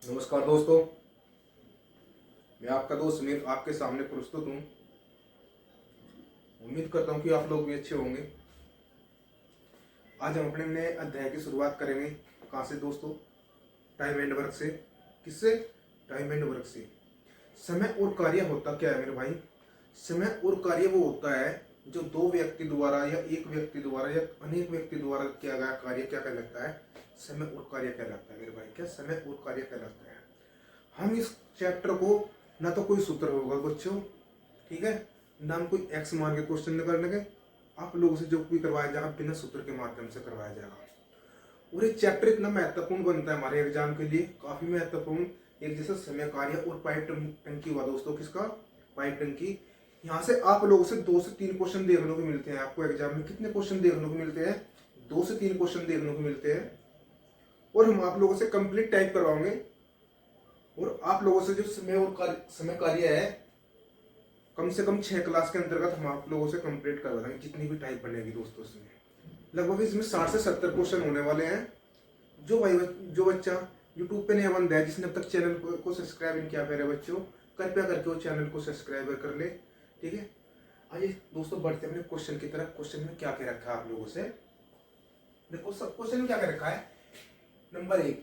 नमस्कार दोस्तों, मैं आपका दोस्त सुनील आपके सामने प्रस्तुत हूँ। उम्मीद करता हूँ कि आप लोग भी अच्छे होंगे। आज हम अपने नए अध्याय की शुरुआत करेंगे। कहाँ से दोस्तों? टाइम एंड वर्क से। किससे? टाइम एंड वर्क से। समय और कार्य होता क्या है मेरे भाई? समय और कार्य वो होता है जो दो व्यक्ति द्वारा या एक व्यक्ति द्वारा या अनेक व्यक्ति द्वारा किया गया कार्य क्या कहलाता है? समय और कार्य कहलाता है मेरे भाई। क्या समय और कार्य कहलाता है? हम इस चैप्टर को ना तो कोई सूत्र होगा बच्चों, ठीक है, ना हम कोई एक्स मान के क्वेश्चन निकालने के। आप लोगों से जो भी करवाया जाएगा बिना सूत्र के माध्यम से करवाया जाएगा। और ये चैप्टर इतना महत्वपूर्ण बनता है हमारे एग्जाम के लिए, काफी महत्वपूर्ण। एक जैसे समय कार्य और पाइप टंकी हुआ दोस्तों, किसका? पाइप टंकी। यहाँ से आप लोगों से 2 से 3 क्वेश्चन देखने को मिलते हैं। आपको एग्जाम में कितने क्वेश्चन देखने को मिलते हैं? 2 से 3 क्वेश्चन देखने को मिलते हैं। और हम आप लोगों से कंप्लीट टाइप करवाओगे। और आप लोगों से जो समय कार्य है कम से कम 6 क्लास के अंतर्गत हम आप लोगों से कंप्लीट करवा देंगे, जितनी भी टाइप बनेगी दोस्तों। इसमें लगभग इसमें 60 से 70 क्वेश्चन होने वाले हैं। जो बच्चा यूट्यूब पे नया बंदा है, जिसने अब तक चैनल को सब्सक्राइब नहीं किया मेरे बच्चों, कृपया करके वो चैनल को सब्सक्राइब कर ले, ठीक है। आइए दोस्तों बढ़ते अपने क्वेश्चन की तरफ। क्वेश्चन में क्या क्या रखा है आप लोगों से? देखो सब क्वेश्चन में क्या क्या रखा है। नंबर 1,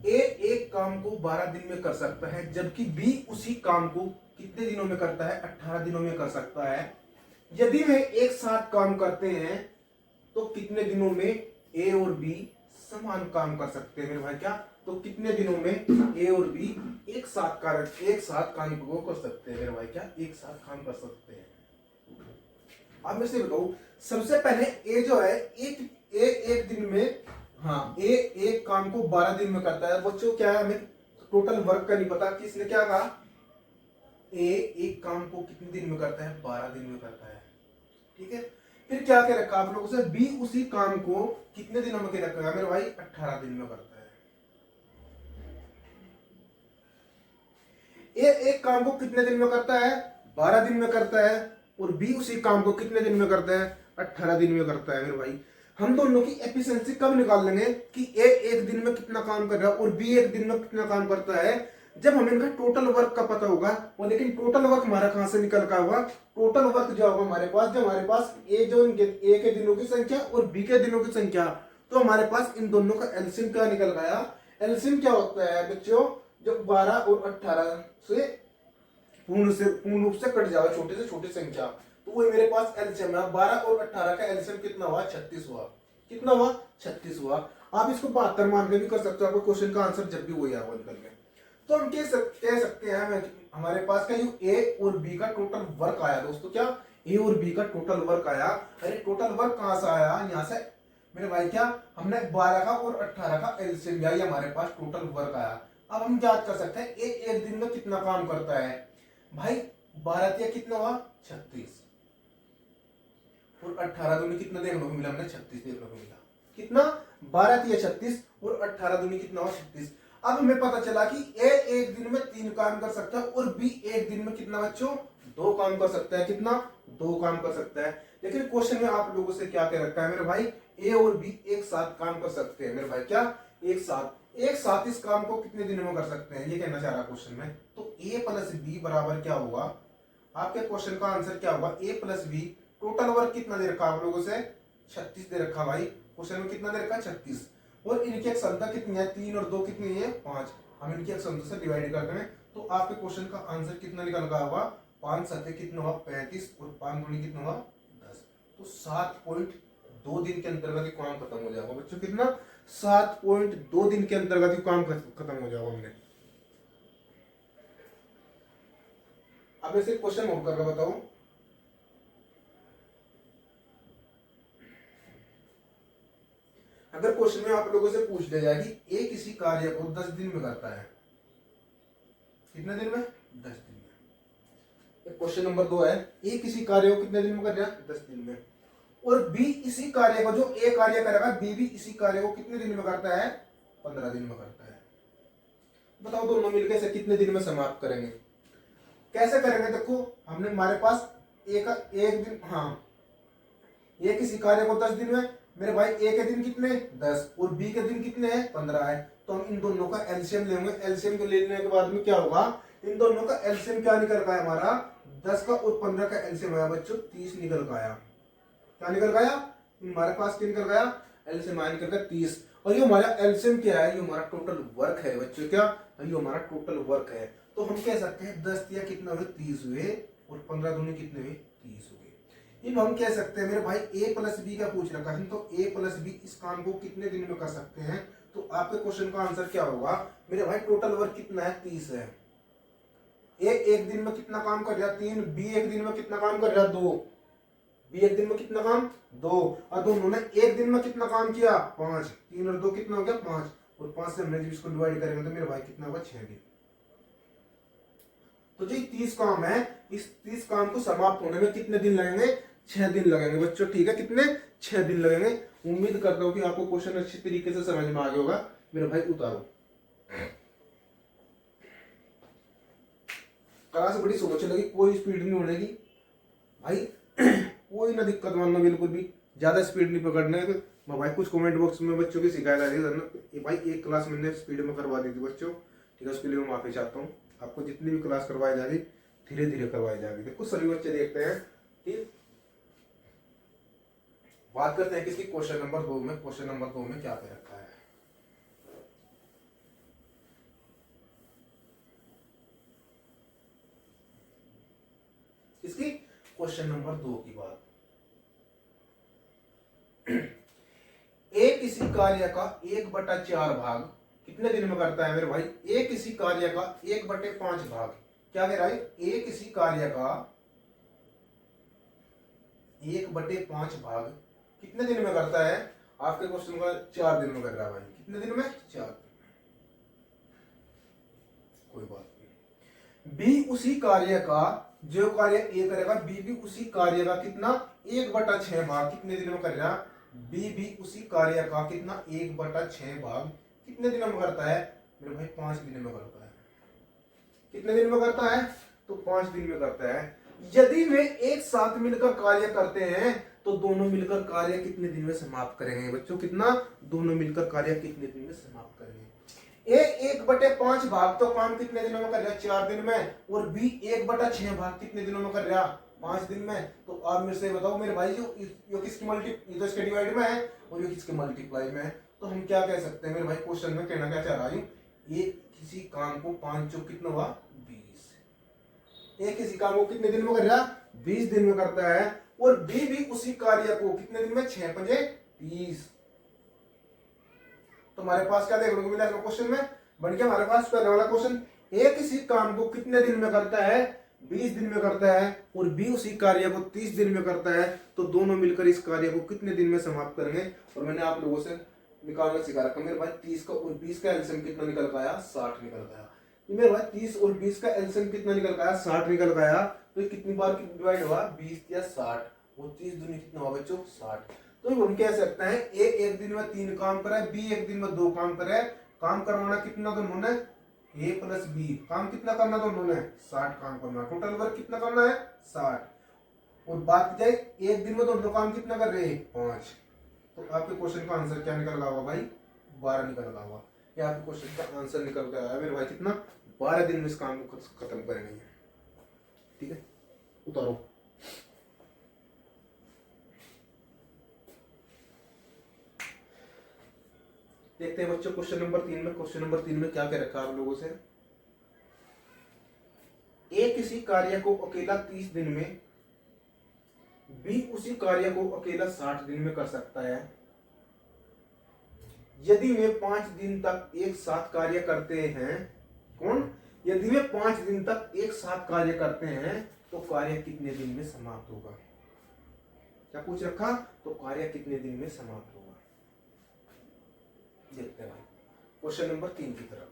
ए एक काम को 12 दिन में कर सकता है, जबकि बी उसी काम को कितने दिनों में करता है? 18 दिनों में कर सकता है। यदि वे एक साथ काम करते हैं तो कितने दिनों में ए और बी समान काम कर सकते हैं मेरे भाई? क्या? तो कितने दिनों में ए और बी एक साथ काम को कर सकते हैं मेरे भाई? क्या? एक साथ काम कर सकते हैं। अब मैं से बताऊं, सबसे पहले ए जो है एक दिन में, हाँ, ए एक काम को 12 दिन में करता है। बच्चों क्या है, हमें टोटल वर्क का नहीं पता। किसने क्या कहा? ए एक काम को कितने दिन में करता है? 12 दिन में करता है, ठीक है। फिर क्या क्या रखा आप लोगों से? बी उसी काम को कितने दिनों में रखा है मेरे भाई? 18 दिन में करता है। ए एक काम को कितने दिन में करता है? 12 दिन में करता है। और बी उसी काम को कितने दिन में करता है? 18 दिन में करता है मेरे भाई। हम दोनों की एफिशिएंसी कब निकाल लेंगे कि ए एक दिन में कितना काम कर रहा है और बी एक दिन में कितना काम करता है? जब हमें इनका टोटल वर्क का पता होगा। और लेकिन टोटल वर्क हमारा कहां से निकल का होगा? टोटल वर्क जो होगा हमारे पास, जब हमारे पास ए के दिनों की संख्या और बी के दिनों की संख्या, तो हमारे पास इन दोनों का एलसीएम क्या निकल गया? एलसीएम क्या होता है बच्चों? जो 12 और 18 से पूर्ण रूप से कट जाए छोटे से छोटी संख्या, तो वो मेरे पास एलसीएम है। 12 और 18 का एलसीएम कितना हुआ? 36 हुआ। कितना हुआ? 36 हुआ। आप इसको 72 मान के भी कर सकते हो, आपको क्वेश्चन का आंसर जब भी वही आएगा निकल के। तो हम कह सकते हैं हमारे पास क्या ए और बी का टोटल वर्क आया दोस्तों। क्या? ए और बी का टोटल वर्क आया। अरे टोटल वर्क कहां से आया? यहां से मेरे भाई। क्या? हमने 12 का और 18 का एलसीएम लिया, ये हमारे पास टोटल वर्क आया। अब हम याद कर सकते हैं ए एक दिन में कितना काम करता है भाई? 12 या कितना हुआ? 36। और 18 दूनी कितना देखने को मिला? हमने 36 देखने को मिला। कितना? 12 या 36 और 18 दूनी कितना हुआ? 36। अब हमें पता चला कि ए एक दिन में 3 काम कर सकता है और बी एक दिन में कितना बच्चों? 2 काम कर सकता है। कितना? 2 काम कर सकता है। लेकिन क्वेश्चन में आप लोगों से क्या कह रखा है मेरे भाई? ए और बी एक साथ काम कर सकते हैं मेरे भाई। क्या? एक साथ इस काम को कितने दिनों में कर सकते हैं, ये कहना चाह रहा क्वेश्चन में। तो ए प्लस बी बराबर क्या होगा? आपके क्वेश्चन का आंसर क्या होगा? ए प्लस बी। टोटल वर्क कितना दे रखा आप लोगों से? 36 दे रखा भाई। क्वेश्चन में कितना दे रखा? 36। और इनकी क्षमता कितनी है? 3 और 2 कितनी है? 5। हम इनकी क्षमता से डिवाइड करते हैं तो आपके क्वेश्चन का आंसर कितना निकल गया होगा? 5 7 कितना हुआ? 35 और 5 दूनी कितना हुआ? 10। तो 7.2 दिन के अंतर्गत ये काम खत्म हो जाएगा बच्चों। कितना? 7.2 दिन के अंतर्गत ये काम खत्म हो जाएगा हमने। अब ऐसे क्वेश्चन नोट करके बताओ। अगर क्वेश्चन में आप लोगों से पूछ लिया जाए कि ए किसी कार्य को 10 दिन में करता है, कितने दिन में? 10 दिन में। क्वेश्चन नंबर 2 है, ए किसी कार्य को कितने दिन में कर रहा है? 10 दिन में। और बी इसी कार्य को, जो ए कार्य करेगा, बी भी इसी कार्य को कितने दिन में करता है? 15 दिन में करता है। बताओ दोनों मिलकर से कितने दिन में समाप्त करेंगे? कैसे करेंगे? देखो हमने हमारे पास एक दिन, हाँ, ए किसी कार्य को 10 दिन में, मेरे भाई ए के दिन कितने? 10 और बी के दिन कितने हैं? 15 है। तो हम इन दोनों का एलसीएम लेंगे। एलसीएम को लेने के बाद में क्या होगा, इन दोनों का एलसीएम क्या निकल का है हमारा, 10 का और 15 का एलसीएम आया बच्चों 30 निकल का आया। क्या निकल गया हमारे पास, क्या निकल गया, एलसीएम आया निकल गया 30। और ये हमारा एलसीएम क्या है, ये हमारा टोटल वर्क है बच्चों, क्या ये हमारा टोटल वर्क है। तो हम कह सकते हैं 10 या कितना हुए 30 हुए और 15 दूनी कितने हुए 30 हुए। अब हम कह सकते हैं मेरे भाई ए प्लस बी का पूछ रखा है, तो ए प्लस बी इस काम को कितने दिन में कर सकते हैं। तो आपके क्वेश्चन का आंसर क्या होगा मेरे भाई, टोटल वर्क कितना है 30 है। ए एक दिन में कितना काम कर रहा है 3, बी एक दिन में कितना काम कर रहा है 2, बी एक दिन में कितना काम 2, और दोनों ने एक दिन में कितना काम किया 5, 3 और 2 कितना हो गया 5, और 5 से हमने जब इसको डिवाइड करेंगे तो मेरे भाई कितना होगा 6 दिन। तो जो 30 काम है, इस 30 काम को समाप्त होने में कितने दिन लगेंगे, 6 दिन लगेंगे बच्चों, ठीक है, कितने 6 दिन लगेंगे। उम्मीद करता हूं कि आपको क्वेश्चन अच्छी तरीके से समझ में आ गया होगा मेरे भाई। उतारो क्लास बड़ी सोच लगी, कोई स्पीड नहीं होने की भाई, कोई ना दिक्कत मानना, बिल्कुल भी ज्यादा स्पीड नहीं पकड़ना है। मैं भाई कुछ कमेंट बॉक्स में बच्चों की शिकायत आ रही है भाई, एक क्लास मैंने स्पीड में करवा दी थी बच्चों, ठीक है, उसके लिए मैं माफी चाहता हूँ। आपको जितनी भी क्लास करवाई जाएगी धीरे धीरे करवाई जाएगी, कुछ सभी बच्चे देखते हैं। ठीक, बात करते हैं किसकी, क्वेश्चन नंबर 2 में। क्वेश्चन नंबर 2 में क्या पे रखा है, इसकी क्वेश्चन नंबर 2 की बात। ए किसी कार्य का 1/4 भाग कितने दिन में करता है मेरे भाई, ए किसी कार्य का 1/5 भाग, क्या कह रहा है, ए किसी कार्य का 1/5 भाग कितने दिन में करता है। आपके क्वेश्चन का 4 दिन में कर रहा है भाई, कितने दिन में 4 दिन। कोई बात नहीं, बी उसी कार्य का, जो कार्य ए करेगा बी भी उसी कार्य का कितना 1/6 भाग कितने दिन में कर रहा है, बी भी उसी कार्य का कितना 1/6 भाग कितने दिन में करता है मेरे भाई, 5 दिन में करता है। कितने दिन में करता है, तो 5 दिन में करता है। यदि वे एक साथ मिलकर कार्य करते हैं तो दोनों मिलकर कार्य कितने दिन में समाप्त करेंगे बच्चों, कितना, दोनों मिलकर कार्य कितने दिन में समाप्त करेंगे। ए 1/5 भाग तो काम कितने दिनों में कर रहा है 4 दिन में, और बी 1/6 भाग कितने दिनों में कर रहा 5 दिन में। तो आप मेरे से बताओ मेरे भाई, जो किसकी ये तो इसके डिवाइड में है और ये किसके मल्टीप्लाई में है। तो हम क्या कह सकते हैं मेरे भाई, क्वेश्चन में कहना क्या चाह रहा हूं, ये किसी काम को 5 चौक कितना हुआ 20, एक किसी काम को कितने दिन में कर रहा 20 दिन में करता है, और बी भी उसी कार्य को कितने दिन में 6 5 30। तो हमारे पास क्या देखने को मिला क्वेश्चन में, बन गया हमारे पास पहले वाला क्वेश्चन, ए किसी काम को कितने दिन में करता है 20 दिन में करता है, और बी उसी कार्य को 30 दिन में करता है, तो दोनों मिलकर इस कार्य को कितने दिन में समाप्त करेंगे। और मैंने आप लोगों से निकालना सिखा रखा मेरे भाई, 30 का और 20 का एलसीएम कितना निकल का आया 60 निकल गया। मेरे भाई 30 और 20 का एलसीएम कितना निकल गया 60 निकल गया। तो कितनी बार डिवाइड हुआ 20 या 60, और 30 दूनी कितना हुआ बच्चों 60। तो हम कह सकते हैं ए एक दिन में 3 काम करे, बी एक दिन में 2 काम करे, काम करवाना कितना दोनों ने, ए प्लस बी, काम कितना करना दोनों ने 60 काम करना, टोटल वर्क कितना करना है 60। और बात की जाए एक दिन में दोनों काम कितना कर रहे हैं 5। तो आपके क्वेश्चन का आंसर क्या निकल रहा होगा भाई 12 निकल रहा होगा। या आपके क्वेश्चन का आंसर निकल के आया मेरे भाई कितना 12 दिन में इस काम को खत्म करेंगे। ठीक है, उतारो। देखते हैं बच्चों क्वेश्चन नंबर 3 में। क्वेश्चन नंबर 3 में क्या कह रखा है आप लोगों से, ए किसी कार्य को अकेला 30 दिन में, बी उसी कार्य को अकेला 60 दिन में कर सकता है। यदि वे 5 दिन तक एक साथ कार्य करते हैं, कौन, यदि वे 5 दिन तक एक साथ कार्य करते हैं तो कार्य कितने दिन में समाप्त होगा। क्या पूछ रखा, तो कार्य कितने दिन में समाप्त होगा। देखते हैं भाई क्वेश्चन नंबर 3 की तरफ।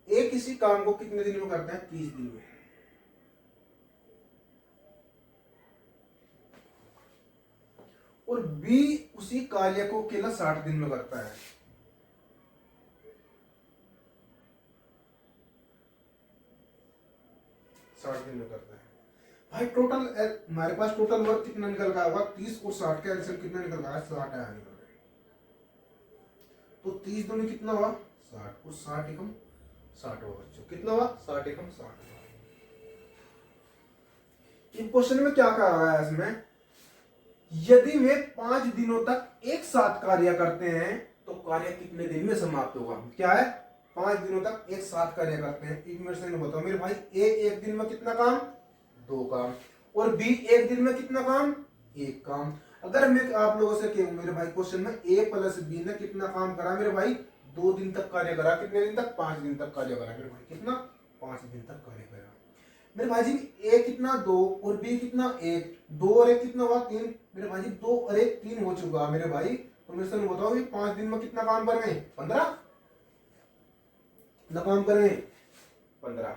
ए किसी काम को कितने दिन में करता है 30 दिन में, और बी उसी कार्य को केवल 60 दिन में करता है। दिन में करता है। भाई टोटल हमारे पास टोटल वर्क कितना निकल का होगा, 30 और 60 का एलसीएम कितना निकल रहा है, 60 आया निकल रहा है। तो 30 दूनी कितना हुआ 60 और 60 एकम 60 हुआ बच्चों, कितना हुआ 60 एकम 60। इन क्वेश्चन में क्या कहा गया है इसमें, यदि वे 5 दिनों तक एक साथ कार्य करते हैं तो कार्य कितने दिन में समाप्त होगा। क्या है, 5 दिनों तक एक साथ कार्य करते हैं। एक मिनट से बताओ मेरे भाई, ए एक दिन में कितना काम, 2 काम, और बी एक दिन में कितना काम, 1 काम। अगर मैं आप लोगों से कहूं मेरे भाई क्वेश्चन में ए प्लस बी ने कितना काम करा मेरे भाई, 2 दिन तक कार्य करा, कितने दिन तक, 5 दिन तक कार्य करा मेरे भाई, कितना, 5 दिन तक कार्य करा मेरे भाई जी। ए कितना 2 और बी कितना 1, 2 और 1 कितना हुआ 3 मेरे भाई जी, 2 और 1 3 हो चुका मेरे भाई। तो मेरे से बताओ 5 दिन में कितना काम कर गए, 15, कितना काम कर गए 15,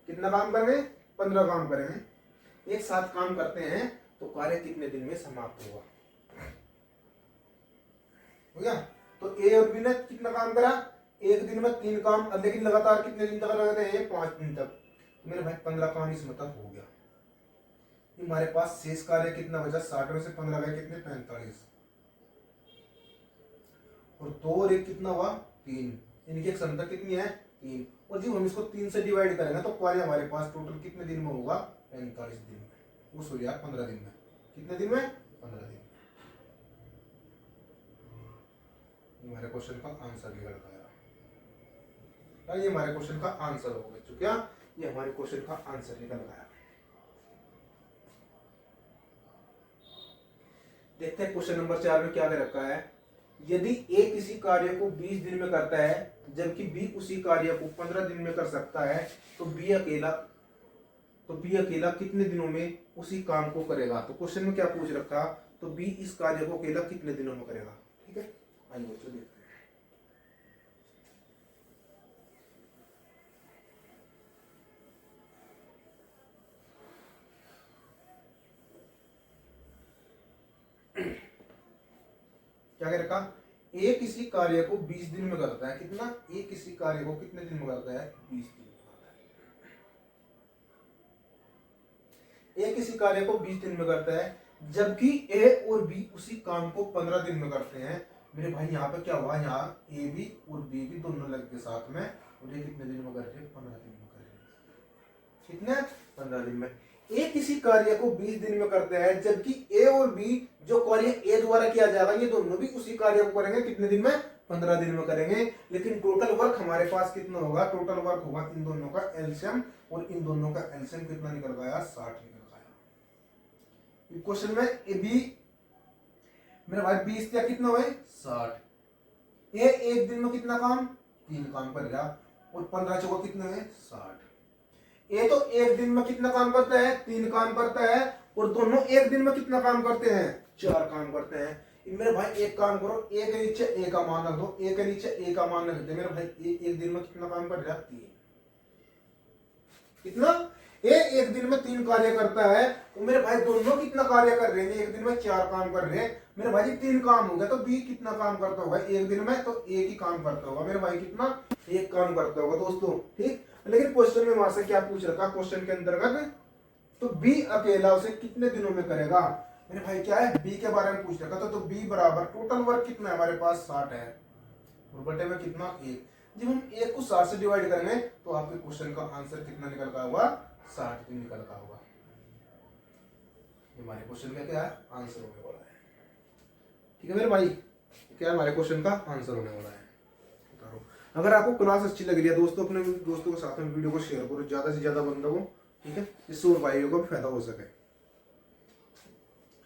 कितना काम कर गए 15 काम करेंगे। एक साथ काम करते हैं तो कार्य कितने दिन में समाप्त होगा, हो गया। तो ए और बी ने कितना काम करा, एक दिन में 3 काम, लेकिन लगातार कितने दिन तक लगाते हैं, 5 दिन तक। तो मेरे भाई 15 काम इस मतलब हो गया। हमारे पास शेष कार्य कितना बचा, 60 में से 15 गए कितने, 45, और 2 और 1 कितना हुआ 3, इनकी क्षमता कितनी है 3, और जब हम इसको 3 से डिवाइड करेंगे तो कार्य हमारे पास टोटल कितने दिन में होगा, 45 दिन में, वो सो यार 15 दिन में, कितने दिन में, 15 दिन। हमारे क्वेश्चन का आंसर निकल गया। ये हमारे क्वेश्चन का आंसर होगा बच्चों, क्या, ये हमारे क्वेश्चन का आंसर निकल गया। देखते हैं क्वेश्चन नंबर 4 में क्या दे रखा है। यदि ए किसी कार्य को 20 दिन में करता है जबकि बी उसी कार्य को 15 दिन में कर सकता है तो बी अकेला कितने दिनों में उसी काम को करेगा। तो क्वेश्चन में क्या पूछ रखा, तो बी इस कार्य को अकेला कितने दिनों में करेगा। ठीक है, आइए बच्चों देखते हैं। क्या कह रखा, ए किसी कार्य को 20 दिन में करता है, कितना, ए किसी कार्य को कितने दिन में करता है, 20 दिन में करता है। ए किसी कार्य को 20 दिन में करता है जबकि ए और बी उसी काम को 15 दिन में करते हैं। मेरे भाई यहाँ पे क्या हुआ, यहाँ ए बी और बी भी दोनों लग के साथ में, और ये कितने दिन में कर रहे हैं, 15 दिन में कर रहे हैं, कितने, 15 दिन में। ए किसी कार्य को 20 दिन में करते हैं जबकि ए और बी जो कार्य ए द्वारा किया जाएगा ये दोनों भी उसी कार्य को करेंगे, कितने दिन में, 15 दिन में करेंगे। लेकिन टोटल वर्क हमारे पास कितना होगा, टोटल वर्क होगा इन दोनों का एलसीएम, और इन दोनों का एलसीएम कितना निकल गया, 60 निकल गया। क्वेश्चन में ए बी मेरे भाई 20 या कितना हुए 60, ए एक दिन में कितना काम, 3 काम कर रहा, और 15 चौका कितने हुए 60। ए तो एक दिन में कितना काम करता है, 3 काम करता है, और दोनों एक दिन में कितना काम करते हैं, 4 काम करते हैं। मेरे भाई एक काम करो, ए के नीचे ए का मान रख दो, ए के नीचे ए का मान रख दे। मेरे भाई एक दिन में कितना काम कर रहा है, 3, कितना, ए एक दिन में 3 कार्य करता है, तो मेरे भाई दोनों कितना कार्य कर रहे हैं, एक दिन में 4 काम कर रहे हैं। मेरे भाई 3 काम हो गया, तो बी कितना काम करता होगा एक दिन में, तो एक ही काम करता होगा मेरे भाई, कितना, 1 काम करता होगा दोस्तों। ठीक, लेकिन क्वेश्चन में वहां से क्या पूछ रखा, क्वेश्चन के अंतर्गत तो बी अकेला उसे कितने दिनों में करेगा। मेरे भाई क्या है, बी के बारे में पूछ रखा था, तो बी बराबर टोटल वर्क कितना है हमारे पास 60 है, और बटे में कितना 1। जब हम 1 को 60 से डिवाइड करेंगे तो आपके क्वेश्चन का आंसर कितना निकल का होगा, 60 दिन निकल का होगा। हमारे क्वेश्चन का क्या है, आंसर होने वाला है। ठीक है मेरे भाई, क्या है हमारे क्वेश्चन का आंसर होने वाला है। अगर आपको क्लास अच्छी लग रही है दोस्तों, अपने दोस्तों के साथ में वीडियो को शेयर करो ज्यादा से ज्यादा बंदों को, ठीक है, जिससे और भाइयों को भी फायदा हो सके।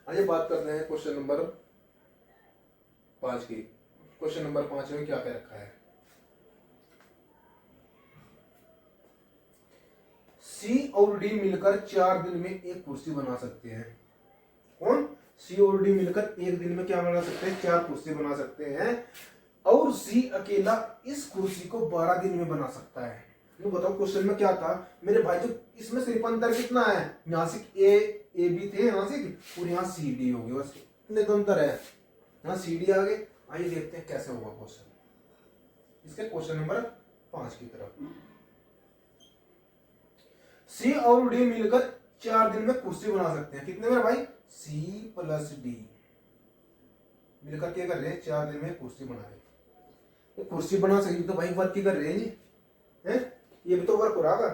आइए बात करते हैं क्वेश्चन नंबर 5 की। क्वेश्चन नंबर 5 में क्या कह रखा है, सी और डी मिलकर 4 दिन में एक कुर्सी बना सकते हैं। कौन, सी और डी मिलकर एक दिन में क्या बना सकते हैं, 4 कुर्सी बना सकते हैं, और सी अकेला इस कुर्सी को 12 दिन में बना सकता है। तो बताओ क्वेश्चन में क्या था मेरे भाई, जो इसमें सिर्फ अंतर कितना है, यहाँ से ए बी थे यहाँ से, और यहाँ सी डी हो गए, बस इतने तो अंतर है, यहाँ सी डी आ गए। आइए देखते हैं कैसे होगा क्वेश्चन, इसके क्वेश्चन नंबर 5 की तरफ। सी और डी मिलकर 4 दिन में कुर्सी बना सकते हैं। कितने में भाई? सी प्लस डी मिलकर क्या कर रहे हैं? 4 दिन में कुर्सी बना रहे हैं। ये कुर्सी बना सके तो भाई वर्क ही कर रहे हैं जी, है? ये भी तो वर्क हो रहा है।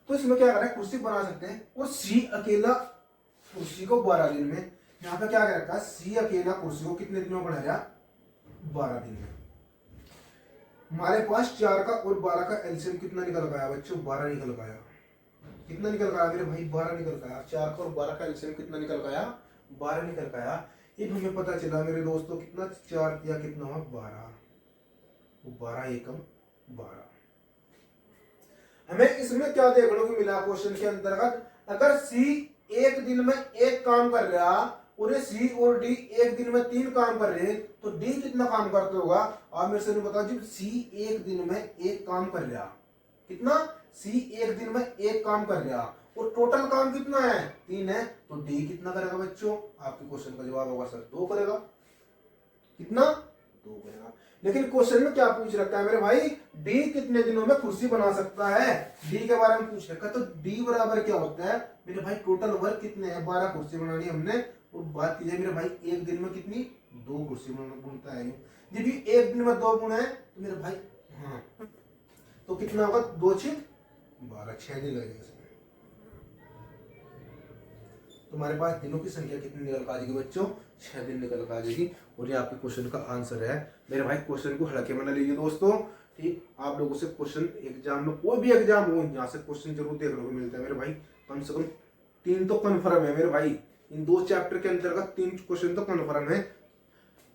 तो इसमें क्या कर रहा है? कुर्सी बना सकते हैं। और सी अकेला कुर्सी को 12 दिन में, यहाँ पे क्या कर रखा है? सी अकेला कुर्सी को कितने दिनों में बना रहा? 12 दिन में। हमारे पास 4 का और 12 का एलसीएम कितना निकल गया बच्चों? 12 निकल गया। कितना निकल गया मेरे भाई? 12 निकल गया। 4 का और 12 का एलसीएम कितना निकल गया? 12 निकल गया। ये हमें पता चला मेरे दोस्तों, कितना 4 या कितना हुआ? 12। 12 एकम 12। हमें इसमें क्या देखने को मिला क्वेश्चन के अंतर्गत? अगर सी एक दिन में एक काम कर रहा और ये सी और डी एक दिन में 3 काम कर रहे, तो डी कितना काम करते होगा? आप मेरे से बताओ। जब सी एक दिन में एक काम कर रहा, कितना? सी एक दिन में एक काम कर रहा और टोटल काम कितना है? 3 है, तो डी कितना करेगा बच्चों? आपके क्वेश्चन का जवाब होगा सर 2 करेगा। कितना? 2 करेगा। लेकिन क्वेश्चन में क्या पूछ रखा है मेरे भाई? डी कितने दिनों में कुर्सी बना सकता है? डी के बारे में पूछ रखा है। तो डी बराबर क्या होता है मेरे भाई? टोटल वर्क कितने हैं? 12 कुर्सी बनानी हमने। और बात की जाए मेरे भाई, एक दिन में कितनी? 2 कुर्सी बुनता है। जब भी एक दिन में 2 गुण है तो मेरे भाई, हाँ, तो कितना होगा? 2 6 12, 6 दिन लगेगा इसमें। तुम्हारे पास दिनों की संख्या कितनी निकल कर आ जाएगी बच्चों? 6 दिन निकल कर आ जाएगी। और ये आपके क्वेश्चन का आंसर है मेरे भाई। क्वेश्चन को हल्के में ना लीजिए दोस्तों, ठीक? आप लोगों से क्वेश्चन एग्जाम में, कोई भी एग्जाम हो, यहाँ से क्वेश्चन जरूर देखने को मिलता है मेरे भाई। कम से कम 3 तो कन्फर्म है मेरे भाई। इन 2 चैप्टर के अंतर्गत 3 क्वेश्चन तो कन्फर्म है।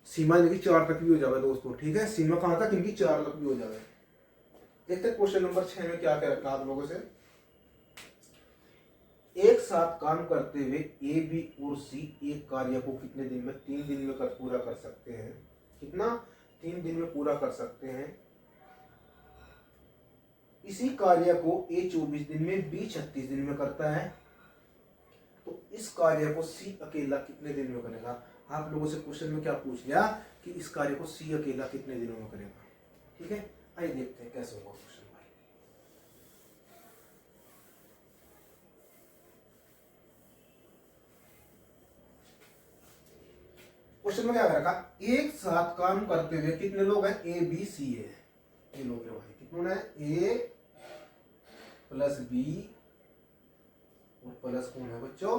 सीमा इनकी 4 तक भी हो जाएगा दोस्तों, ठीक है? सीमा कहाँ तक? इनकी 4 तक भी हो जाएगा। देखते हैं क्वेश्चन नंबर 6 में क्या कह रखा है आप लोगों से। एक साथ काम करते हुए ए, बी और सी एक कार्य को कितने दिन में? 3 दिन में पूरा कर सकते हैं। कितना? 3 दिन में पूरा कर सकते हैं। इसी कार्य को ए 24 दिन में, बी 36 दिन में करता है। तो इस कार्य को सी अकेला कितने दिन में करेगा? आप लोगों से क्वेश्चन में क्या पूछ लिया कि इस कार्य को सी अकेला कितने दिनों में करेगा, ठीक है? आइए देखते हैं कैसे होगा क्वेश्चन। क्वेश्चन में क्या कर रखा? एक साथ काम करते हुए कितने लोग हैं? ए बी सी है। ये लोग भाई कितने हैं? ए प्लस बी और प्लस कौन है बच्चों?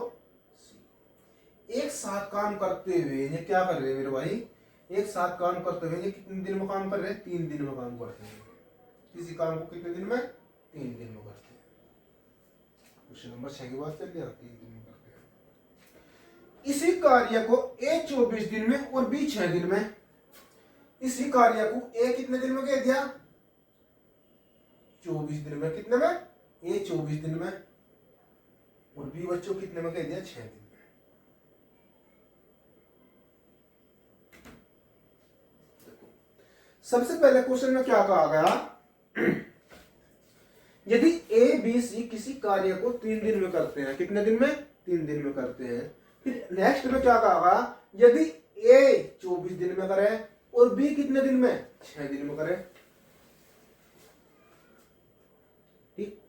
सी। एक साथ काम करते हुए ये क्या कर रहे हैं मेरे भाई? एक साथ काम करते हुए ये कितने दिन में काम कर रहे हैं? 3 दिन में काम करते हैं। किसी काम को कितने दिन में? 3 दिन में करते हैं। क्वेश्चन नंबर 6 की बात चल रही है, 3 दिन में करते हैं। इसी कार्य को ए 24 दिन में और बी 6 दिन में। इसी कार्य को ए कितने दिन में कह दिया? 24 दिन में। कितने में? ए 24 दिन में और बी बच्चों कितने में कह दिया? 6 दिन में। सबसे पहले क्वेश्चन में क्या कहा गया? यदि ए बी सी किसी कार्य को 3 दिन में करते हैं। कितने दिन में? 3 दिन में करते हैं। फिर नेक्स्ट में क्या कहा? यदि ए 24 दिन में करे और बी कितने दिन में? 6 दिन में करे। ठीक?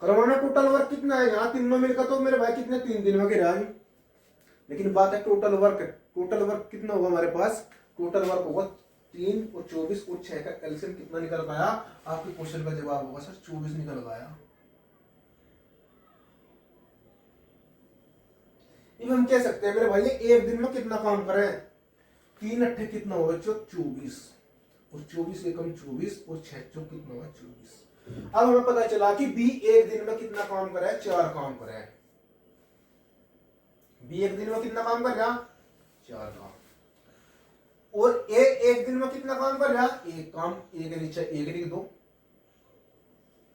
करवाना टोटल वर्क कितना है? यहाँ तीनों मिलकर तो मेरे भाई कितने? 3 दिन में गिरा। लेकिन बात है टोटल वर्क। टोटल वर्क कितना होगा हमारे पास? टोटल वर्क होगा 3 और 24 और 6 का एलसीएम कितना निकल गया? आपके क्वेश्चन का जवाब होगा सर 24 निकल गया। हम कह सकते हैं मेरे भाई एक दिन में कितना काम करे? 3 अट्ठे कितना होगा? 24 और 24 एकम 24 और 6 चौक कितना होगा? 24। अब हमें पता चला कि बी एक दिन में कितना काम करे? 4 काम करे। बी एक दिन में कितना काम कर रहा? 4 काम। और ए एक दिन में कितना काम कर रहा? 1 काम। एक नीचे 1 लिख दो।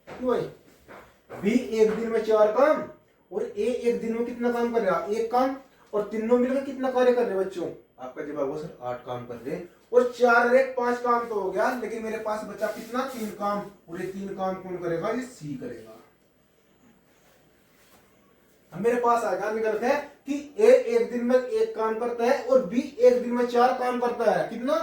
क्यों भाई? बी एक दिन में 4 काम और ए एक दिन में कितना काम कर रहा? 1 काम। और तीनों मिलकर कितना कार्य कर रहे बच्चों? आपका जवाब होगा सर 8 काम कर रहे हैं। और 4 और 1 5 काम तो हो गया, लेकिन मेरे पास बचा कितना? 3 काम। और ये 3 काम कौन करेगा? ये सी करेगा। अब मेरे पास आ गया निकल है कि ए एक दिन में 1 काम करता है और बी एक दिन में 4 काम करता है। कितना?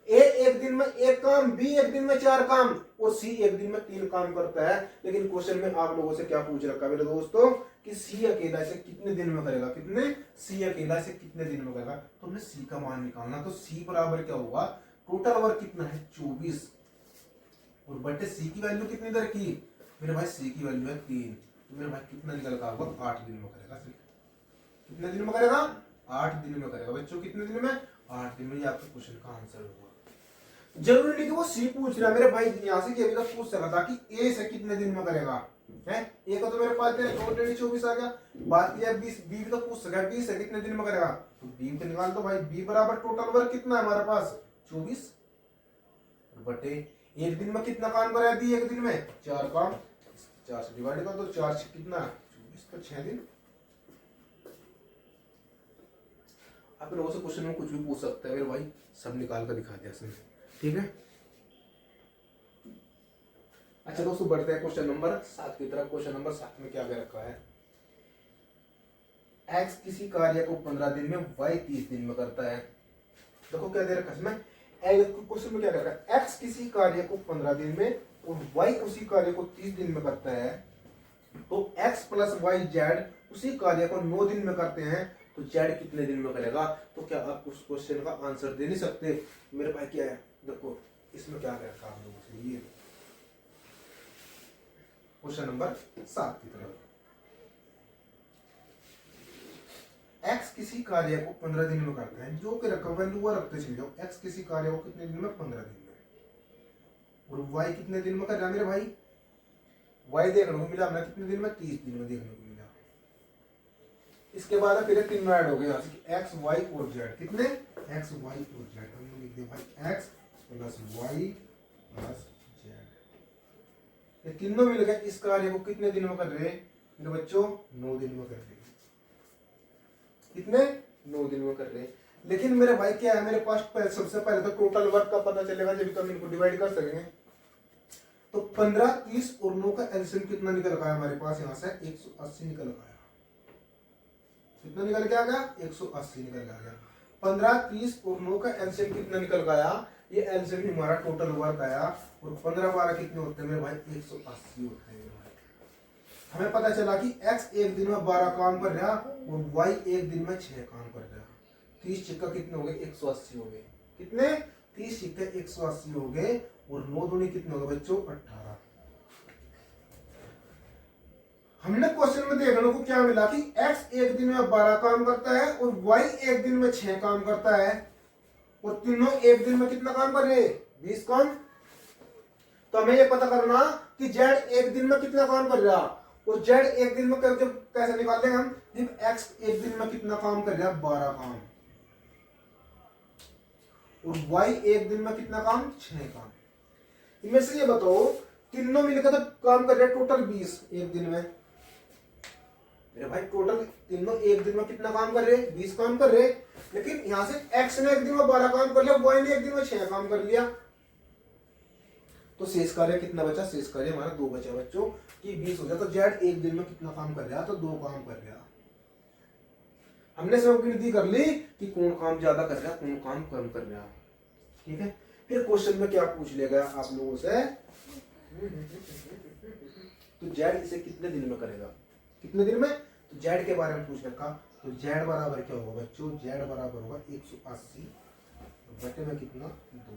ए एक दिन में एक काम, बी एक दिन में 4 काम और सी एक दिन में 3 काम करता है। लेकिन क्वेश्चन में आप लोगों से क्या पूछ रखा है मेरे दोस्तों कि सी अकेला इसे कितने दिन में करेगा, कितने, सी अकेला इसे कितने दिन में करेगा। तो हमने सी का मान निकालना, तो सी बराबर क्या होगा, टोटल वर्क कितना है 24 और बटे सी की वैल्यू कितनी दर की मेरे भाई, सी की वैल्यू है 3। तो मेरे भाई कितना निकल का होगा, 8 दिन में करेगा। कितने दिन में करेगा, 8 दिन में करेगा बच्चों, कितने दिन में, 8 दिन में। ये आपके क्वेश्चन का आंसर होगा। जरूरी नहीं कि वो सी पूछ रहा है मेरे भाई, यहाँ से क्या पूछ सकता था कि ए से कितने दिन में करेगा है, ए का तो मेरे पास ऑलरेडी 24 आ गया। बात यह 20, बी भी तो पूछ सका 20 से कितने दिन में करेगा, तो बी को निकाल दो भाई। बी बराबर टोटल वर्क कितना है हमारे पास 24 बटे एक दिन में कितना काम करेगा बी, एक दिन में 4 काम, 4 से डिवाइड कर दो, 4 से कितना 24 तो 6 दिन। आप लोगों से क्वेश्चन में कुछ भी पूछ सकते हैं मेरे भाई, सब निकाल कर दिखा दिया इसने, ठीक है। अच्छा दोस्तों बढ़ते हैं क्वेश्चन नंबर 7 की तरफ। क्वेश्चन नंबर 7 में क्या दे रखा है, एक्स किसी कार्य को 15 दिन में, वाई 30 दिन में करता है। देखो क्या दे रखा है इसमें, क्वेश्चन में क्या दे रखा है, एक्स किसी कार्य को 15 दिन में और वाई उसी कार्य को 30 दिन में करता है। तो एक्स प्लस वाई जेड उसी कार्य को 9 दिन में करते हैं, तो जेड कितने दिन में करेगा। तो क्या आप उस क्वेश्चन का आंसर दे नहीं सकते मेरे भाई, क्या है देखो इसमें क्या दे रखा है आप लोगों से, ये क्वेश्चन नंबर 7 की तरफ, एक्स किसी कार्य को 15 दिन में करता है, जो कि रखा वैल्यू वो रखते चले जाओ। एक्स किसी कार्य को कितने दिन में, 15 दिन में, और वाई कितने दिन में कर रहा है मेरे भाई, वाई देखने को मिला हमें कितने दिन में, 30 दिन में देखने को मिला। इसके बाद फिर 3 ऐड हो गए, एक्स वाई और जेड, कितने, एक्स वाई और जेड। हम लिख दें भाई X plus Y plus Z, ये तीनों मिल गए इस कार्य को कितने दिन में कर रहे हैं मेरे बच्चों, 9 दिन में कर रहे हैं। कितने, 9 दिन में कर रहे हैं। लेकिन मेरे भाई क्या है, मेरे पास सबसे पहले तो टोटल वर्क का पता चलेगा जब हम इनको डिवाइड कर सकेंगे। तो 15, 30 और 9 का एलसीएम कितना निकल गया हमारे पास, यहाँ से 180 निकल गया। कितना निकल के आ गया, 180 निकल के आ गया। 15, 30 और 9 का एलसीएम कितना निकल गया, ये एलसीएम हमारा टोटल वर्क आया। और 15, 12 कितने होते हैं मेरे भाई, 180 होते हैं। हमें पता चला कि x एक दिन में 12 काम कर रहा और y एक दिन में 6 काम कर रहा। 30 छिक्का कितने हो गए, 180 हो गए। कितने, 30 छिक्के 180 हो गए और 9 दूनी कितने हो गए बच्चों, 18। हमने क्वेश्चन में देखने को क्या मिला कि x एक दिन में 12 काम करता है और y एक दिन में 6 काम करता है, और तीनों एक दिन में कितना काम कर रहे हैं, 20 काम। तो हमें ये पता करना कि z एक दिन में कितना काम कर रहा, और z एक दिन में जब कैसे निकाल लेंगे हम, जब x एक दिन में कितना काम कर रहा है, 12 काम, और y एक दिन में कितना काम, 6 काम। इनमें से ये बताओ तीनों मिलकर तो काम कर रहे हैं टोटल 20 एक दिन में। मेरे भाई टोटल तीनों एक दिन में कितना काम कर रहे हैं, 20 काम कर रहे हैं। लेकिन यहां से x ने एक दिन में 12 काम कर लिया, y ने एक दिन में 6 काम कर लिया। तो शेष कार्य कितना बचा, शेष कार्य हमारा 2 बचा बच्चों, कि 20 हो जाए। तो जेड एक दिन में कितना काम कर रहा, तो 2 काम कर रहा। हमने सब गिनती कर ली कि कौन काम ज्यादा कर रहा है, कौन काम कम कर रहा। ठीक है, फिर क्वेश्चन में क्या पूछ लेगा आप लोगों से, तो जेड इसे कितने दिन में करेगा, कितने दिन में, तो जेड के बारे में पूछ रखा। तो जेड बराबर क्या होगा बच्चों, जेड बराबर होगा 180 बटे में कितना, 2।